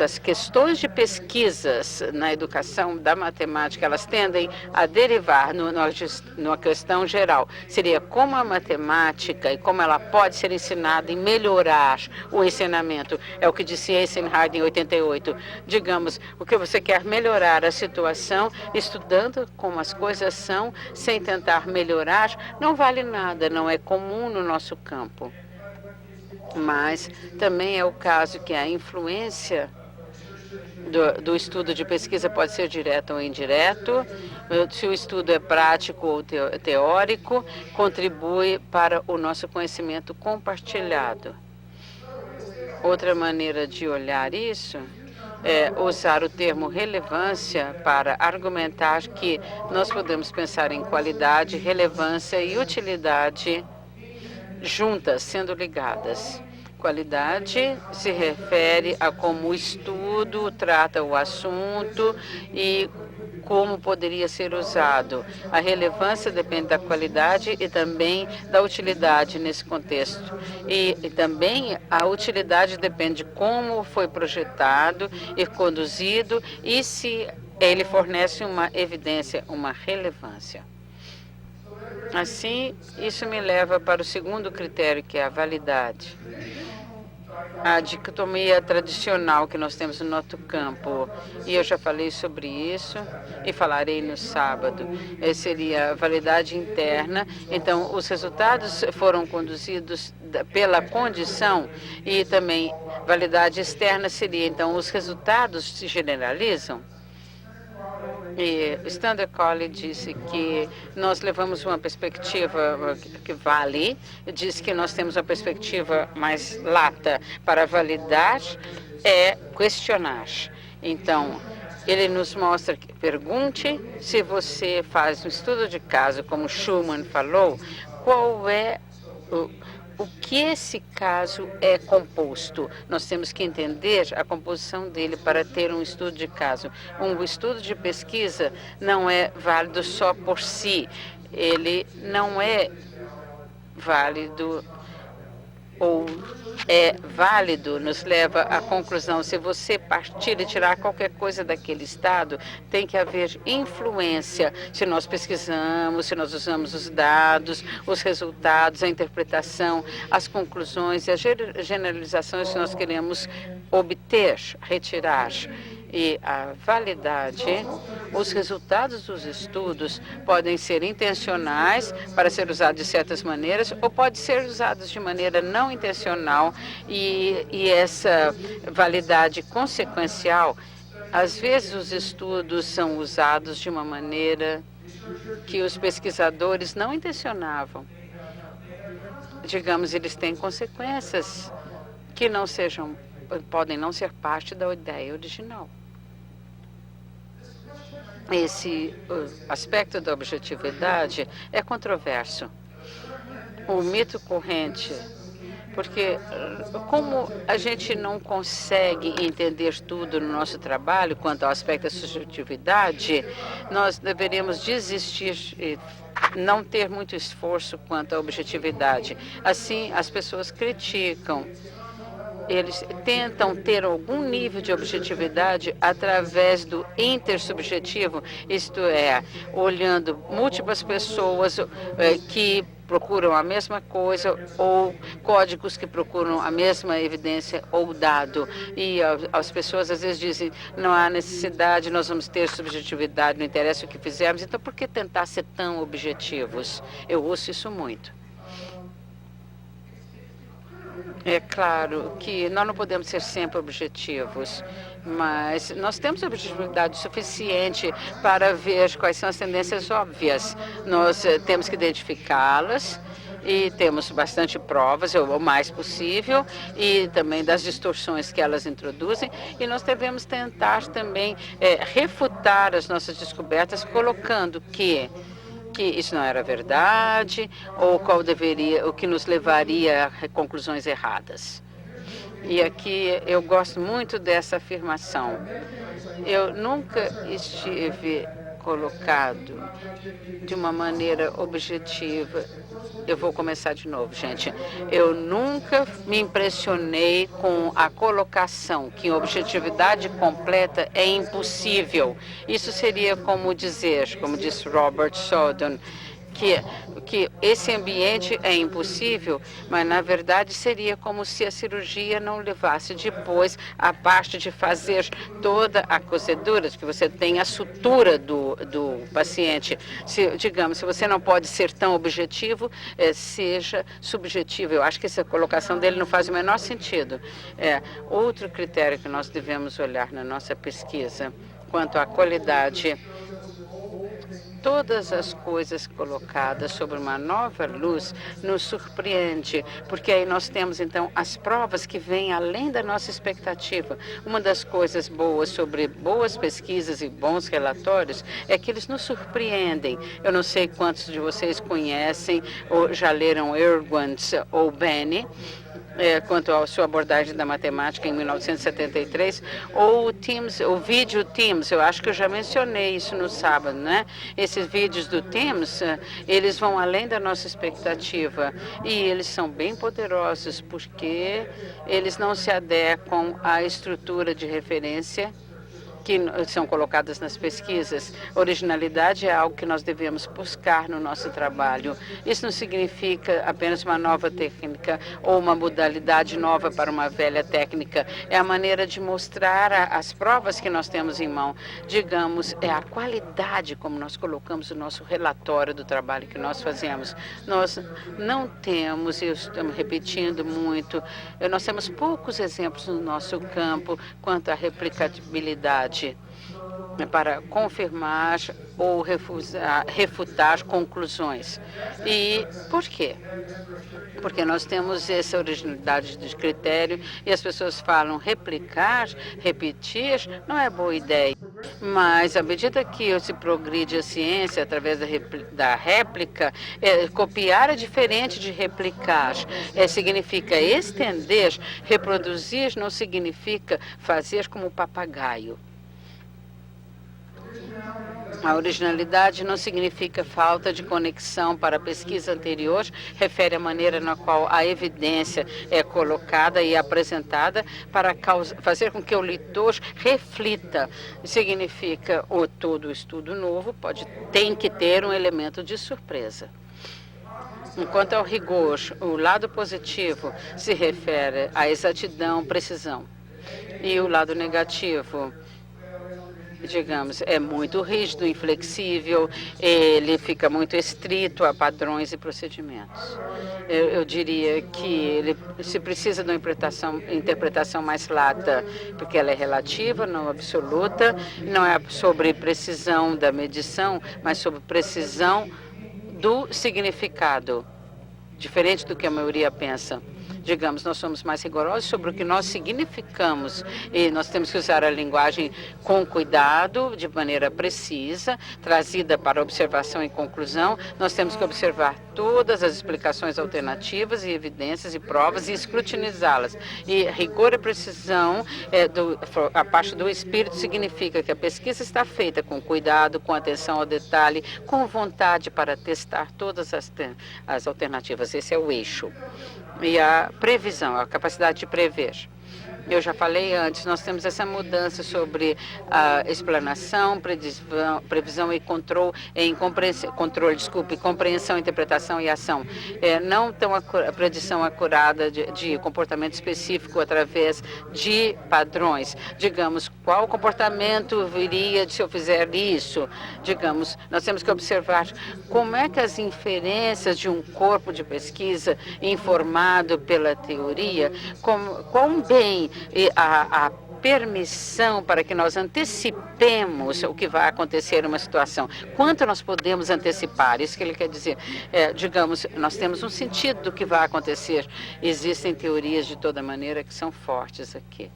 às questões de pesquisas na educação da matemática, elas tendem a derivar numa questão geral. Seria como a matemática e como ela pode ser ensinada e melhorar o ensinamento. É o que disse Eisenhard em 88. Digamos, o que você quer melhorar a situação, estudando como as coisas são, sem tentar melhorar, não vale nada, não é comum no nosso campo. Mas também é o caso que a influência do estudo de pesquisa pode ser direto ou indireto. Se o estudo é prático ou teórico, contribui para o nosso conhecimento compartilhado. Outra maneira de olhar isso é usar o termo relevância para argumentar que nós podemos pensar em qualidade, relevância e utilidade juntas, sendo ligadas. Qualidade se refere a como o estudo trata o assunto e como poderia ser usado. A relevância depende da qualidade e também da utilidade nesse contexto. E também a utilidade depende de como foi projetado e conduzido e se ele fornece uma evidência, uma relevância. Assim, isso me leva para o segundo critério, que é a validade. A dicotomia tradicional que nós temos no nosso campo, e eu já falei sobre isso e falarei no sábado, seria a validade interna. Então, os resultados foram conduzidos pela condição e também validade externa seria, então, os resultados se generalizam. E Standard College disse que nós levamos uma perspectiva que vale, diz que nós temos uma perspectiva mais lata. Para validar é questionar. Então, ele nos mostra que pergunte se você faz um estudo de caso, como Schumann falou, qual é o que esse caso é composto. Nós temos que entender a composição dele para ter um estudo de caso. Um estudo de pesquisa não é válido só por si. Ele não é válido ou é válido, nos leva à conclusão, se você partir e tirar qualquer coisa daquele estado, tem que haver influência. Se nós pesquisamos, se nós usamos os dados, os resultados, a interpretação, as conclusões e as generalizações que nós queremos obter, retirar. E a validade, os resultados dos estudos podem ser intencionais para ser usados de certas maneiras ou pode ser usados de maneira não intencional e essa validade consequencial, às vezes os estudos são usados de uma maneira que os pesquisadores não intencionavam. Digamos, eles têm consequências que não podem não ser parte da ideia original. Esse aspecto da objetividade é controverso. O mito corrente, porque como a gente não consegue entender tudo no nosso trabalho quanto ao aspecto da subjetividade, nós deveríamos desistir e não ter muito esforço quanto à objetividade. Assim, as pessoas criticam. Eles tentam ter algum nível de objetividade através do intersubjetivo, isto é, olhando múltiplas pessoas que procuram a mesma coisa ou códigos que procuram a mesma evidência ou dado. E as pessoas às vezes dizem, não há necessidade, nós vamos ter subjetividade, não interessa o que fizermos, então por que tentar ser tão objetivos? Eu ouço isso muito. É claro que nós não podemos ser sempre objetivos, mas nós temos objetividade suficiente para ver quais são as tendências óbvias. Nós temos que identificá-las e temos bastante provas, o mais possível, e também das distorções que elas introduzem, e nós devemos tentar também refutar as nossas descobertas, colocando que isso não era verdade, ou o que nos levaria a conclusões erradas. E aqui eu gosto muito dessa afirmação. Eu nunca estive colocado de uma maneira objetiva. Eu vou começar de novo, gente. Eu nunca me impressionei com a colocação que objetividade completa é impossível. Isso seria como dizer, como disse Robert Sheldon, que esse ambiente é impossível, mas na verdade seria como se a cirurgia não levasse depois a parte de fazer toda a cozedura, que você tem a sutura do paciente. Digamos, se você não pode ser tão objetivo, seja subjetivo. Eu acho que essa colocação dele não faz o menor sentido. Outro critério que nós devemos olhar na nossa pesquisa quanto à qualidade. Todas as coisas colocadas sobre uma nova luz nos surpreende, porque aí nós temos, então, as provas que vêm além da nossa expectativa. Uma das coisas boas sobre boas pesquisas e bons relatórios é que eles nos surpreendem. Eu não sei quantos de vocês conhecem ou já leram Erwin ou Benny, quanto à sua abordagem da matemática em 1973, ou o vídeo Teams, eu acho que eu já mencionei isso no sábado, né? Esses vídeos do Teams, eles vão além da nossa expectativa e eles são bem poderosos porque eles não se adequam à estrutura de referência que são colocadas nas pesquisas. Originalidade é algo que nós devemos buscar no nosso trabalho. Isso não significa apenas uma nova técnica ou uma modalidade nova para uma velha técnica. É a maneira de mostrar as provas que nós temos em mão. Digamos, é a qualidade como nós colocamos o nosso relatório do trabalho que nós fazemos. Nós não temos, eu estou repetindo muito, nós temos poucos exemplos no nosso campo quanto à replicabilidade para confirmar ou refutar conclusões. E por quê? Porque nós temos essa originalidade de critério e as pessoas falam replicar, repetir, não é boa ideia. Mas à medida que se progride a ciência através da réplica, copiar é diferente de replicar. Significa estender, reproduzir não significa fazer como papagaio. A originalidade não significa falta de conexão para a pesquisa anterior, refere à maneira na qual a evidência é colocada e apresentada para fazer com que o leitor reflita. Significa todo estudo novo tem que ter um elemento de surpresa. Enquanto ao rigor, o lado positivo se refere à exatidão, precisão. E o lado negativo, digamos, é muito rígido, inflexível, ele fica muito estrito a padrões e procedimentos. Eu diria que ele se precisa de uma interpretação mais lata, porque ela é relativa, não absoluta, não é sobre precisão da medição, mas sobre precisão do significado, diferente do que a maioria pensa. Digamos, nós somos mais rigorosos sobre o que nós significamos e nós temos que usar a linguagem com cuidado, de maneira precisa, trazida para observação e conclusão. Nós temos que observar todas as explicações alternativas e evidências e provas e escrutinizá-las. E rigor e precisão, a parte do espírito, significa que a pesquisa está feita com cuidado, com atenção ao detalhe, com vontade para testar todas as alternativas. Esse é o eixo. E a previsão, a capacidade de prever. Eu já falei antes, nós temos essa mudança sobre a explanação, previsão e compreensão, interpretação e ação. Não tão a predição acurada de comportamento específico através de padrões. Digamos, qual comportamento viria se eu fizer isso? Digamos, nós temos que observar como é que as inferências de um corpo de pesquisa informado pela teoria, quão bem a permissão para que nós antecipemos o que vai acontecer em uma situação. Quanto nós podemos antecipar? Isso que ele quer dizer. Digamos, nós temos um sentido do que vai acontecer. Existem teorias de toda maneira que são fortes aqui.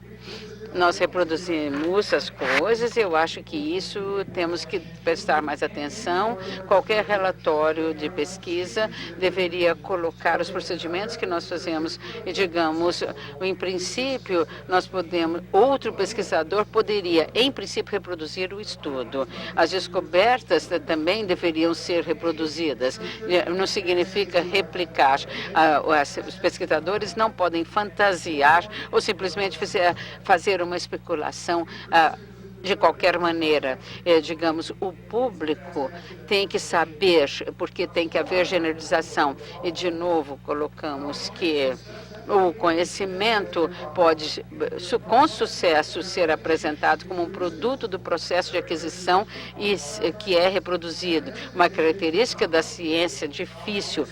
Nós reproduzimos as coisas, eu acho que isso temos que prestar mais atenção. Qualquer relatório de pesquisa deveria colocar os procedimentos que nós fazemos e, digamos, em princípio, nós podemos, outro pesquisador poderia, em princípio, reproduzir o estudo. As descobertas também deveriam ser reproduzidas. Não significa replicar. Os pesquisadores não podem fantasiar ou simplesmente fazer uma especulação de qualquer maneira. Digamos, o público tem que saber, porque tem que haver generalização. E, de novo, colocamos que o conhecimento pode, com sucesso, ser apresentado como um produto do processo de aquisição e que é reproduzido. Uma característica da ciência difícil,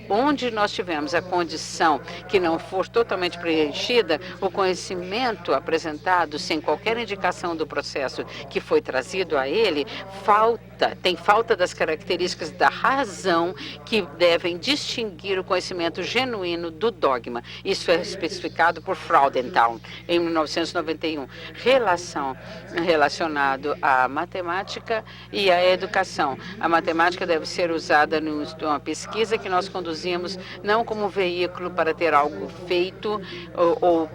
onde nós tivermos a condição que não for totalmente preenchida, o conhecimento apresentado sem qualquer indicação do processo que foi trazido a ele, tem falta das características da razão que devem distinguir o conhecimento genuíno do dogma. Isso é especificado por Fraudenthal em 1991. Relacionado à matemática e à educação. A matemática deve ser usada numa pesquisa que nós conduzimos não como veículo para ter algo feito ou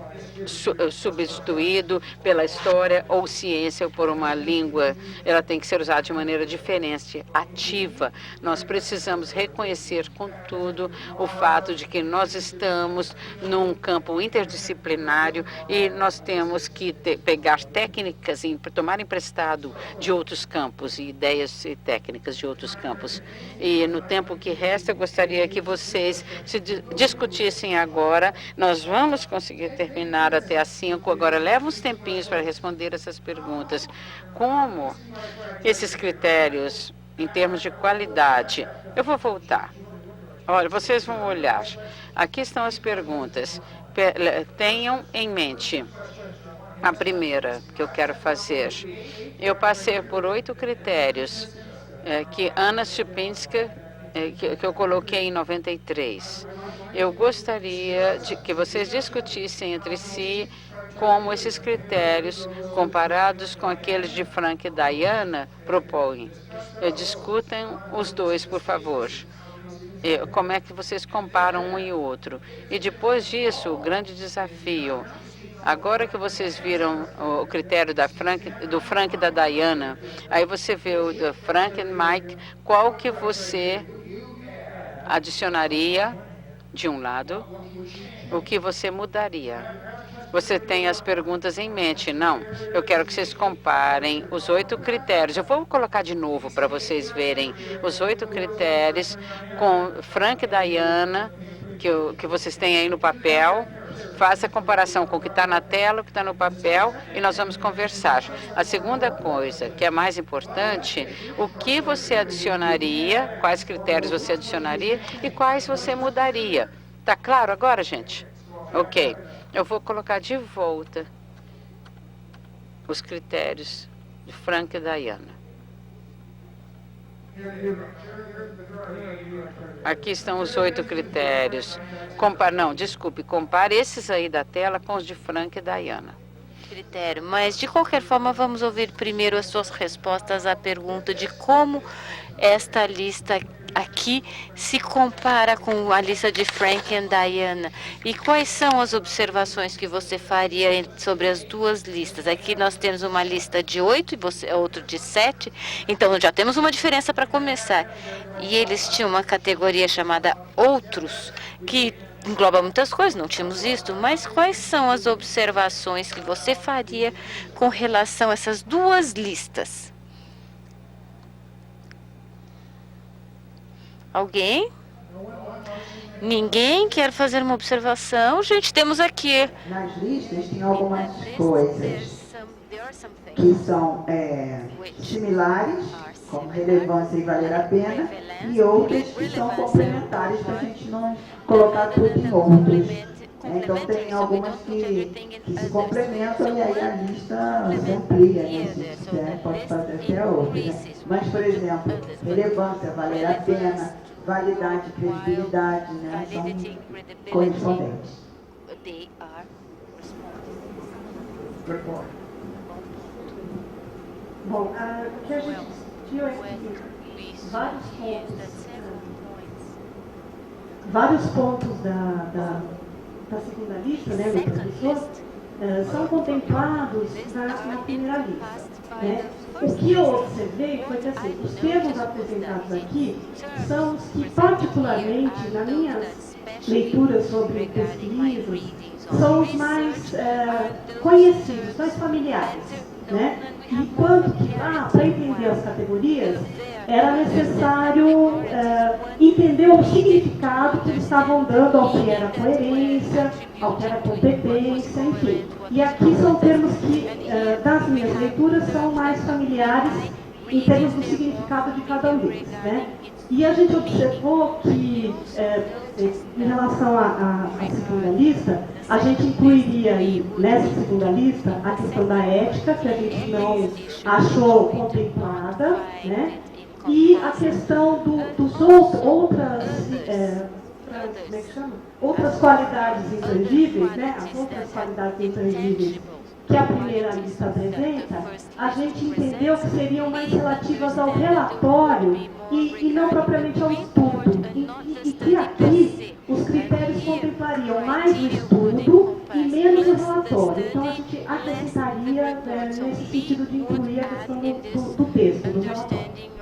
substituído pela história ou ciência ou por uma língua. Ela tem que ser usada de maneira diferente, ativa. Nós precisamos reconhecer, contudo, o fato de que nós estamos num campo interdisciplinário e nós temos que pegar técnicas e tomar emprestado de outros campos e ideias e técnicas de outros campos. E no tempo que resta, eu gostaria que vocês se discutissem agora. Nós vamos conseguir terminar até às 5. Agora, leva uns tempinhos para responder essas perguntas. Como esses critérios, em termos de qualidade, eu vou voltar. Olha, vocês vão olhar. Aqui estão as perguntas. Tenham em mente a primeira que eu quero fazer. Eu passei por 8 critérios que Anna Stupinska, que eu coloquei em 93. Eu gostaria de que vocês discutissem entre si como esses critérios, comparados com aqueles de Frank e Diana, propõem. Discutem os dois, por favor. Como é que vocês comparam um e o outro? E depois disso, o grande desafio. Agora que vocês viram o critério do Frank e da Diana, aí você vê o do Frank e Mike, qual que você adicionaria de um lado, o que você mudaria? Você tem as perguntas em mente? Não. Eu quero que vocês comparem os 8 critérios. Eu vou colocar de novo para vocês verem os 8 critérios com Frank e Diana, que vocês têm aí no papel. Faça a comparação com o que está na tela, o que está no papel, e nós vamos conversar. A segunda coisa, que é mais importante, o que você adicionaria, quais critérios você adicionaria e quais você mudaria. Tá claro agora, gente? Ok. Eu vou colocar de volta os critérios de Frank e Diana. Aqui estão os 8 critérios. Compare esses aí da tela com os de Frank e Diana. Critério, mas de qualquer forma vamos ouvir primeiro as suas respostas à pergunta de como esta lista aqui se compara com a lista de Frank e Diana. E quais são as observações que você faria sobre as duas listas? Aqui nós temos uma lista de 8 e outro de 7. Então já temos uma diferença para começar. E eles tinham uma categoria chamada Outros, que engloba muitas coisas, não tínhamos isto, mas quais são as observações que você faria com relação a essas duas listas? Alguém? Ninguém quer fazer uma observação? Gente, temos aqui. Nas listas tem algumas coisas que são similares, como relevância e valer a pena, e outras que são complementares para a gente não colocar tudo em outros. Então, tem algumas que se complementam e aí a lista se amplia, né? Se quiser, pode fazer até outras. Né? Mas, por exemplo, relevância, valer a pena, validade e credibilidade, né? São correspondentes. Bom, o que a gente discutiu é que vários pontos da segunda lista, né, do professor, são contemplados na primeira lista. Né? O que eu observei foi que assim, os termos apresentados aqui são os que, particularmente, na minha leitura sobre pesquisas, são os mais conhecidos, mais familiares. Né? Enquanto que lá, para entender as categorias, era necessário entender o significado que eles estavam dando ao que era coerência, ao que era competência, enfim. E aqui são termos que, das minhas leituras, são mais familiares em termos do significado de cada um deles. Né? E a gente observou que, em relação à segunda lista, a gente incluiria aí, nessa segunda lista, a questão da ética, que a gente não achou contemplada, né? E a questão dos outras qualidades intangíveis, né? As outras qualidades intangíveis que a primeira lista apresenta, a gente entendeu que seriam mais relativas ao relatório e não propriamente ao estudo. E que aqui os critérios contemplariam mais o estudo e menos o relatório. Então, a gente acrescentaria nesse sentido de incluir a questão do texto, do relatório.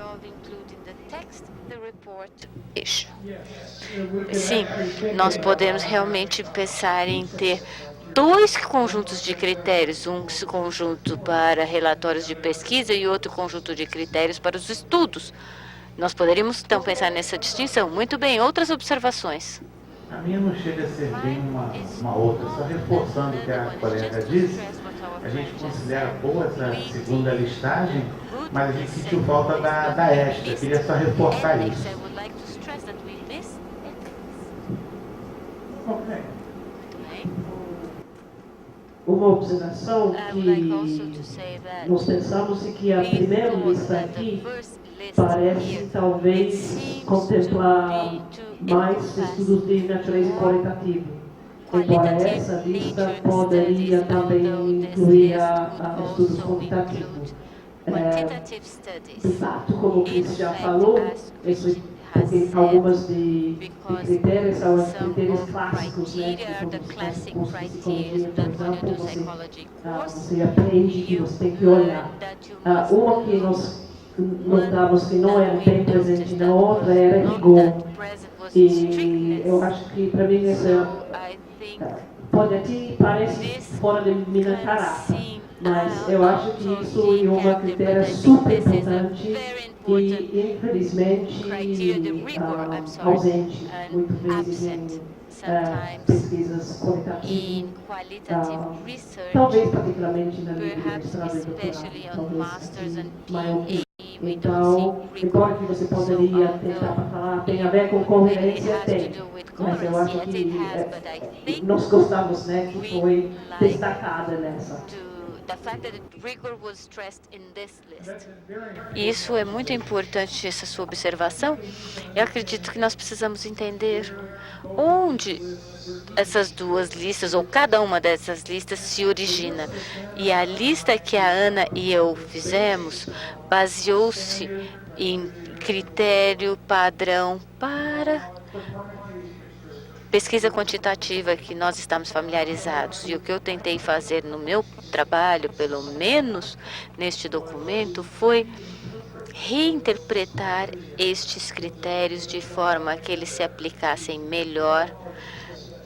Sim, nós podemos realmente pensar em ter dois conjuntos de critérios, um conjunto para relatórios de pesquisa e outro conjunto de critérios para os estudos. Nós poderíamos, então, pensar nessa distinção. Muito bem, outras observações? A minha não chega a ser bem uma outra, só reforçando o que a colega disse, a gente considera boa essa segunda listagem, mas a gente sentiu falta da ética. Eu queria só reforçar isso. Ok. Uma observação que nós pensamos é que a primeira lista aqui parece talvez contemplar mais estudos de natureza qualitativa. Embora essa lista poderia também incluir estudos quantitativos. De fato, como o Chris já falou, porque algumas de critérios são os critérios clássicos, né, que são os cursos de psicologia, por exemplo, você aprende que você tem que olhar. Uma que nós notamos que não era bem presente na outra era rigor. E eu acho que, para mim, essa pode até parecer fora de minha tarefa, mas eu acho que isso é uma critéria super importante e, infelizmente, ausente, muitas vezes, em pesquisas qualitativas, talvez particularmente na linha de mestrado e doutorado, talvez maior. Então, embora que você poderia tentar para falar, tem a ver com coerência, tem, mas eu acho que nós gostamos, né, que foi destacada nessa. Isso é muito importante, essa sua observação. Eu acredito que nós precisamos entender onde essas duas listas, ou cada uma dessas listas, se origina. E a lista que a Ana e eu fizemos baseou-se em critério padrão para pesquisa quantitativa que nós estamos familiarizados. E o que eu tentei fazer no meu trabalho, pelo menos neste documento, foi reinterpretar estes critérios de forma que eles se aplicassem melhor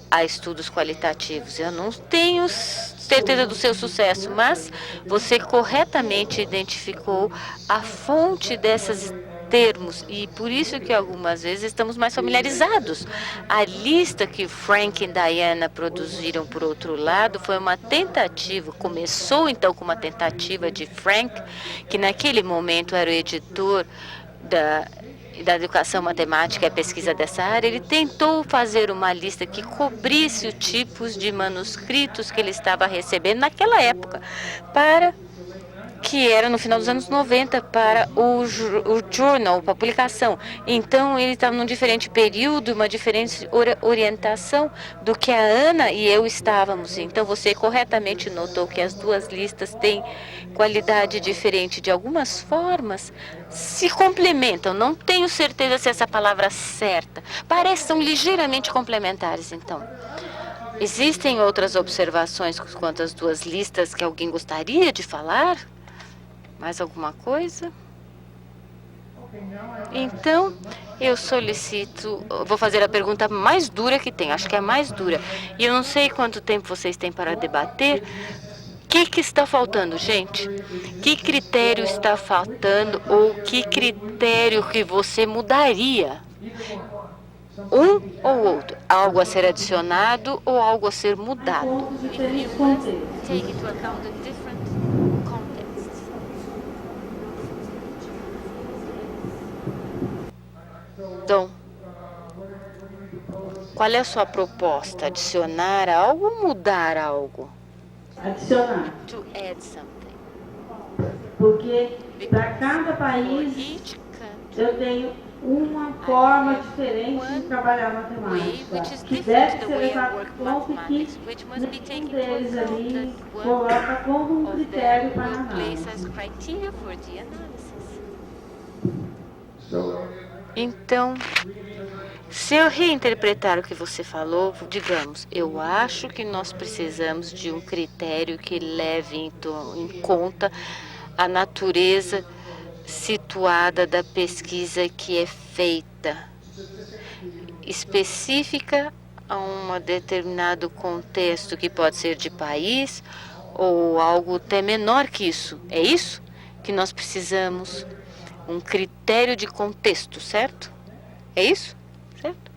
a estudos qualitativos. Eu não tenho certeza do seu sucesso, mas você corretamente identificou a fonte termos, e por isso que algumas vezes estamos mais familiarizados. A lista que Frank e Diana produziram, por outro lado, foi uma tentativa, começou então com uma tentativa de Frank, que naquele momento era o editor da educação matemática e pesquisa dessa área. Ele tentou fazer uma lista que cobrisse os tipos de manuscritos que ele estava recebendo naquela época, que era no final dos anos 90, para o journal, para a publicação. Então, ele estava num diferente período, uma diferente orientação do que a Ana e eu estávamos. Então, você corretamente notou que as duas listas têm qualidade diferente. De algumas formas, se complementam. Não tenho certeza se essa é a palavra certa. Parecem ligeiramente complementares, então. Existem outras observações quanto às duas listas que alguém gostaria de falar? Mais alguma coisa? Então, eu solicito, vou fazer a pergunta mais dura que tem, acho que é a mais dura. E eu não sei quanto tempo vocês têm para debater. O que está faltando, gente? Que critério está faltando ou que critério que você mudaria? Um ou outro? Algo a ser adicionado ou algo a ser mudado? Take into account the different contexts. Então, qual é a sua proposta? Adicionar algo ou mudar algo? Adicionar. To add something. Porque para cada país eu tenho uma forma diferente de trabalhar matemática, que deve ser levado em conta e que nenhum deles ali coloca como um critério para a análise. Então, se eu reinterpretar o que você falou, digamos, eu acho que nós precisamos de um critério que leve em conta a natureza situada da pesquisa que é feita, específica a um determinado contexto que pode ser de país ou algo até menor que isso. É isso que nós precisamos, um critério de contexto, certo? É isso? Certo?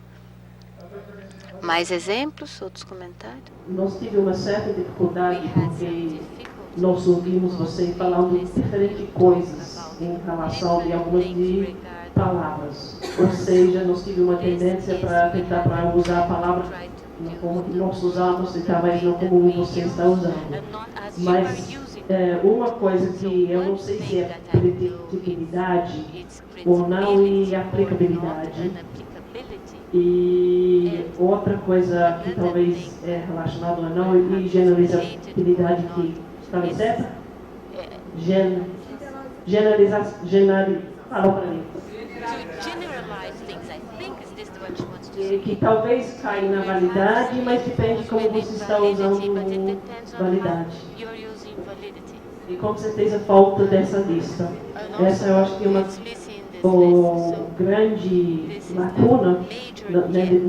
Mais exemplos, outros comentários? Nós tivemos uma certa dificuldade porque nós ouvimos você falando diferentes coisas em relação a algumas de palavras. Ou seja, nós tivemos uma tendência para tentar usar a palavra como que nós usamos e talvez não como você está usando. Mas uma coisa que eu não sei se é predictibilidade ou não e aplicabilidade. E outra coisa que talvez é relacionada ou não e generalizabilidade que está certa? Falou para mim. Que talvez caia na validade, mas depende de como você está usando validade. E com certeza falta dessa lista. Essa eu acho que é uma grande lacuna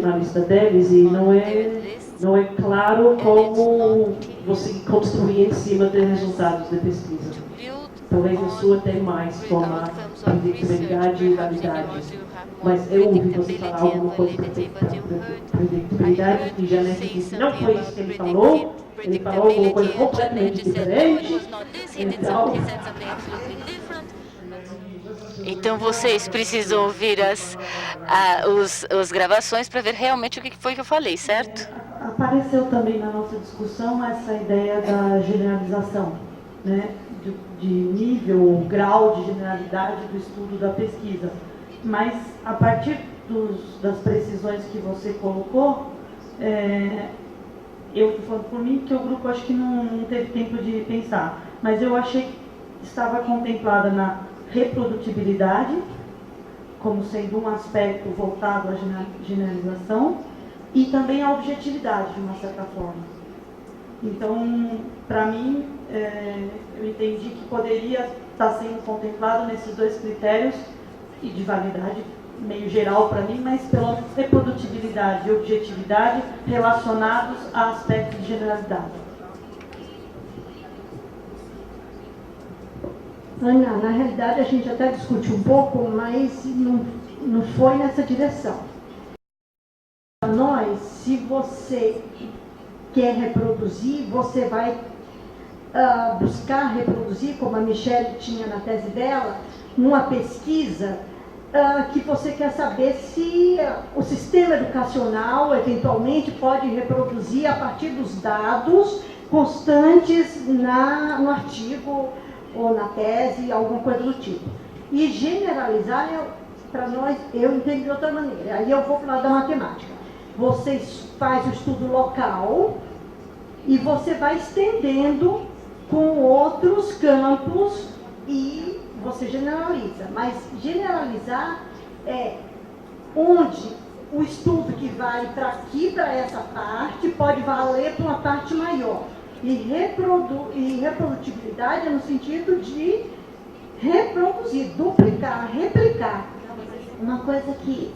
na lista deles e não é claro como você construir em cima dos resultados da pesquisa. Talvez a sua tenha mais como a predictibilidade e validade. Mas eu ouvi você falar alguma coisa sobre predictibilidade que já disse, não foi isso que ele falou alguma coisa completamente diferente. Então vocês precisam ouvir as gravações para ver realmente o que foi que eu falei, certo? Apareceu também na nossa discussão essa ideia da generalização, né? De nível, grau de generalidade do estudo da pesquisa. Mas a partir das precisões que você colocou, eu estou falando por mim, que o grupo acho que não teve tempo de pensar, mas eu achei que estava contemplada na reprodutibilidade, como sendo um aspecto voltado à generalização, e também a objetividade, de uma certa forma. Então, para mim, eu entendi que poderia estar sendo contemplado nesses dois critérios, e de validade meio geral para mim, mas pela reprodutibilidade e objetividade relacionados a aspectos de generalidade. Ana, na realidade a gente até discutiu um pouco, mas não foi nessa direção. Para nós, se você quer reproduzir, você vai buscar reproduzir, como a Michelle tinha na tese dela, numa pesquisa que você quer saber se o sistema educacional eventualmente pode reproduzir a partir dos dados constantes no artigo ou na tese, alguma coisa do tipo. E generalizar, para nós, eu entendo de outra maneira. Aí eu vou para o lado da matemática. Você faz o estudo local e você vai estendendo com outros campos e você generaliza. Mas generalizar é onde o estudo que vai para aqui, para essa parte, pode valer para uma parte maior. E reprodutibilidade é no sentido de reproduzir, duplicar, replicar. Uma coisa que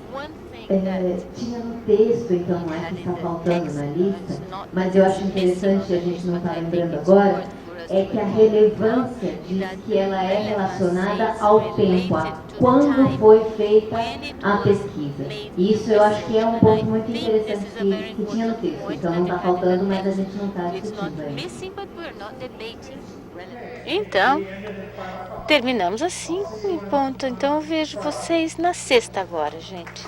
tinha no texto, então não é que está faltando na lista, mas eu acho interessante, a gente não está lembrando agora, é que a relevância diz que ela é relacionada ao tempo, a quando foi feita a pesquisa. Isso eu acho que é um ponto muito interessante que tinha no texto, então não está faltando, mas a gente não está discutindo ainda. Então, terminamos assim em ponto. Então eu vejo vocês na sexta agora, gente.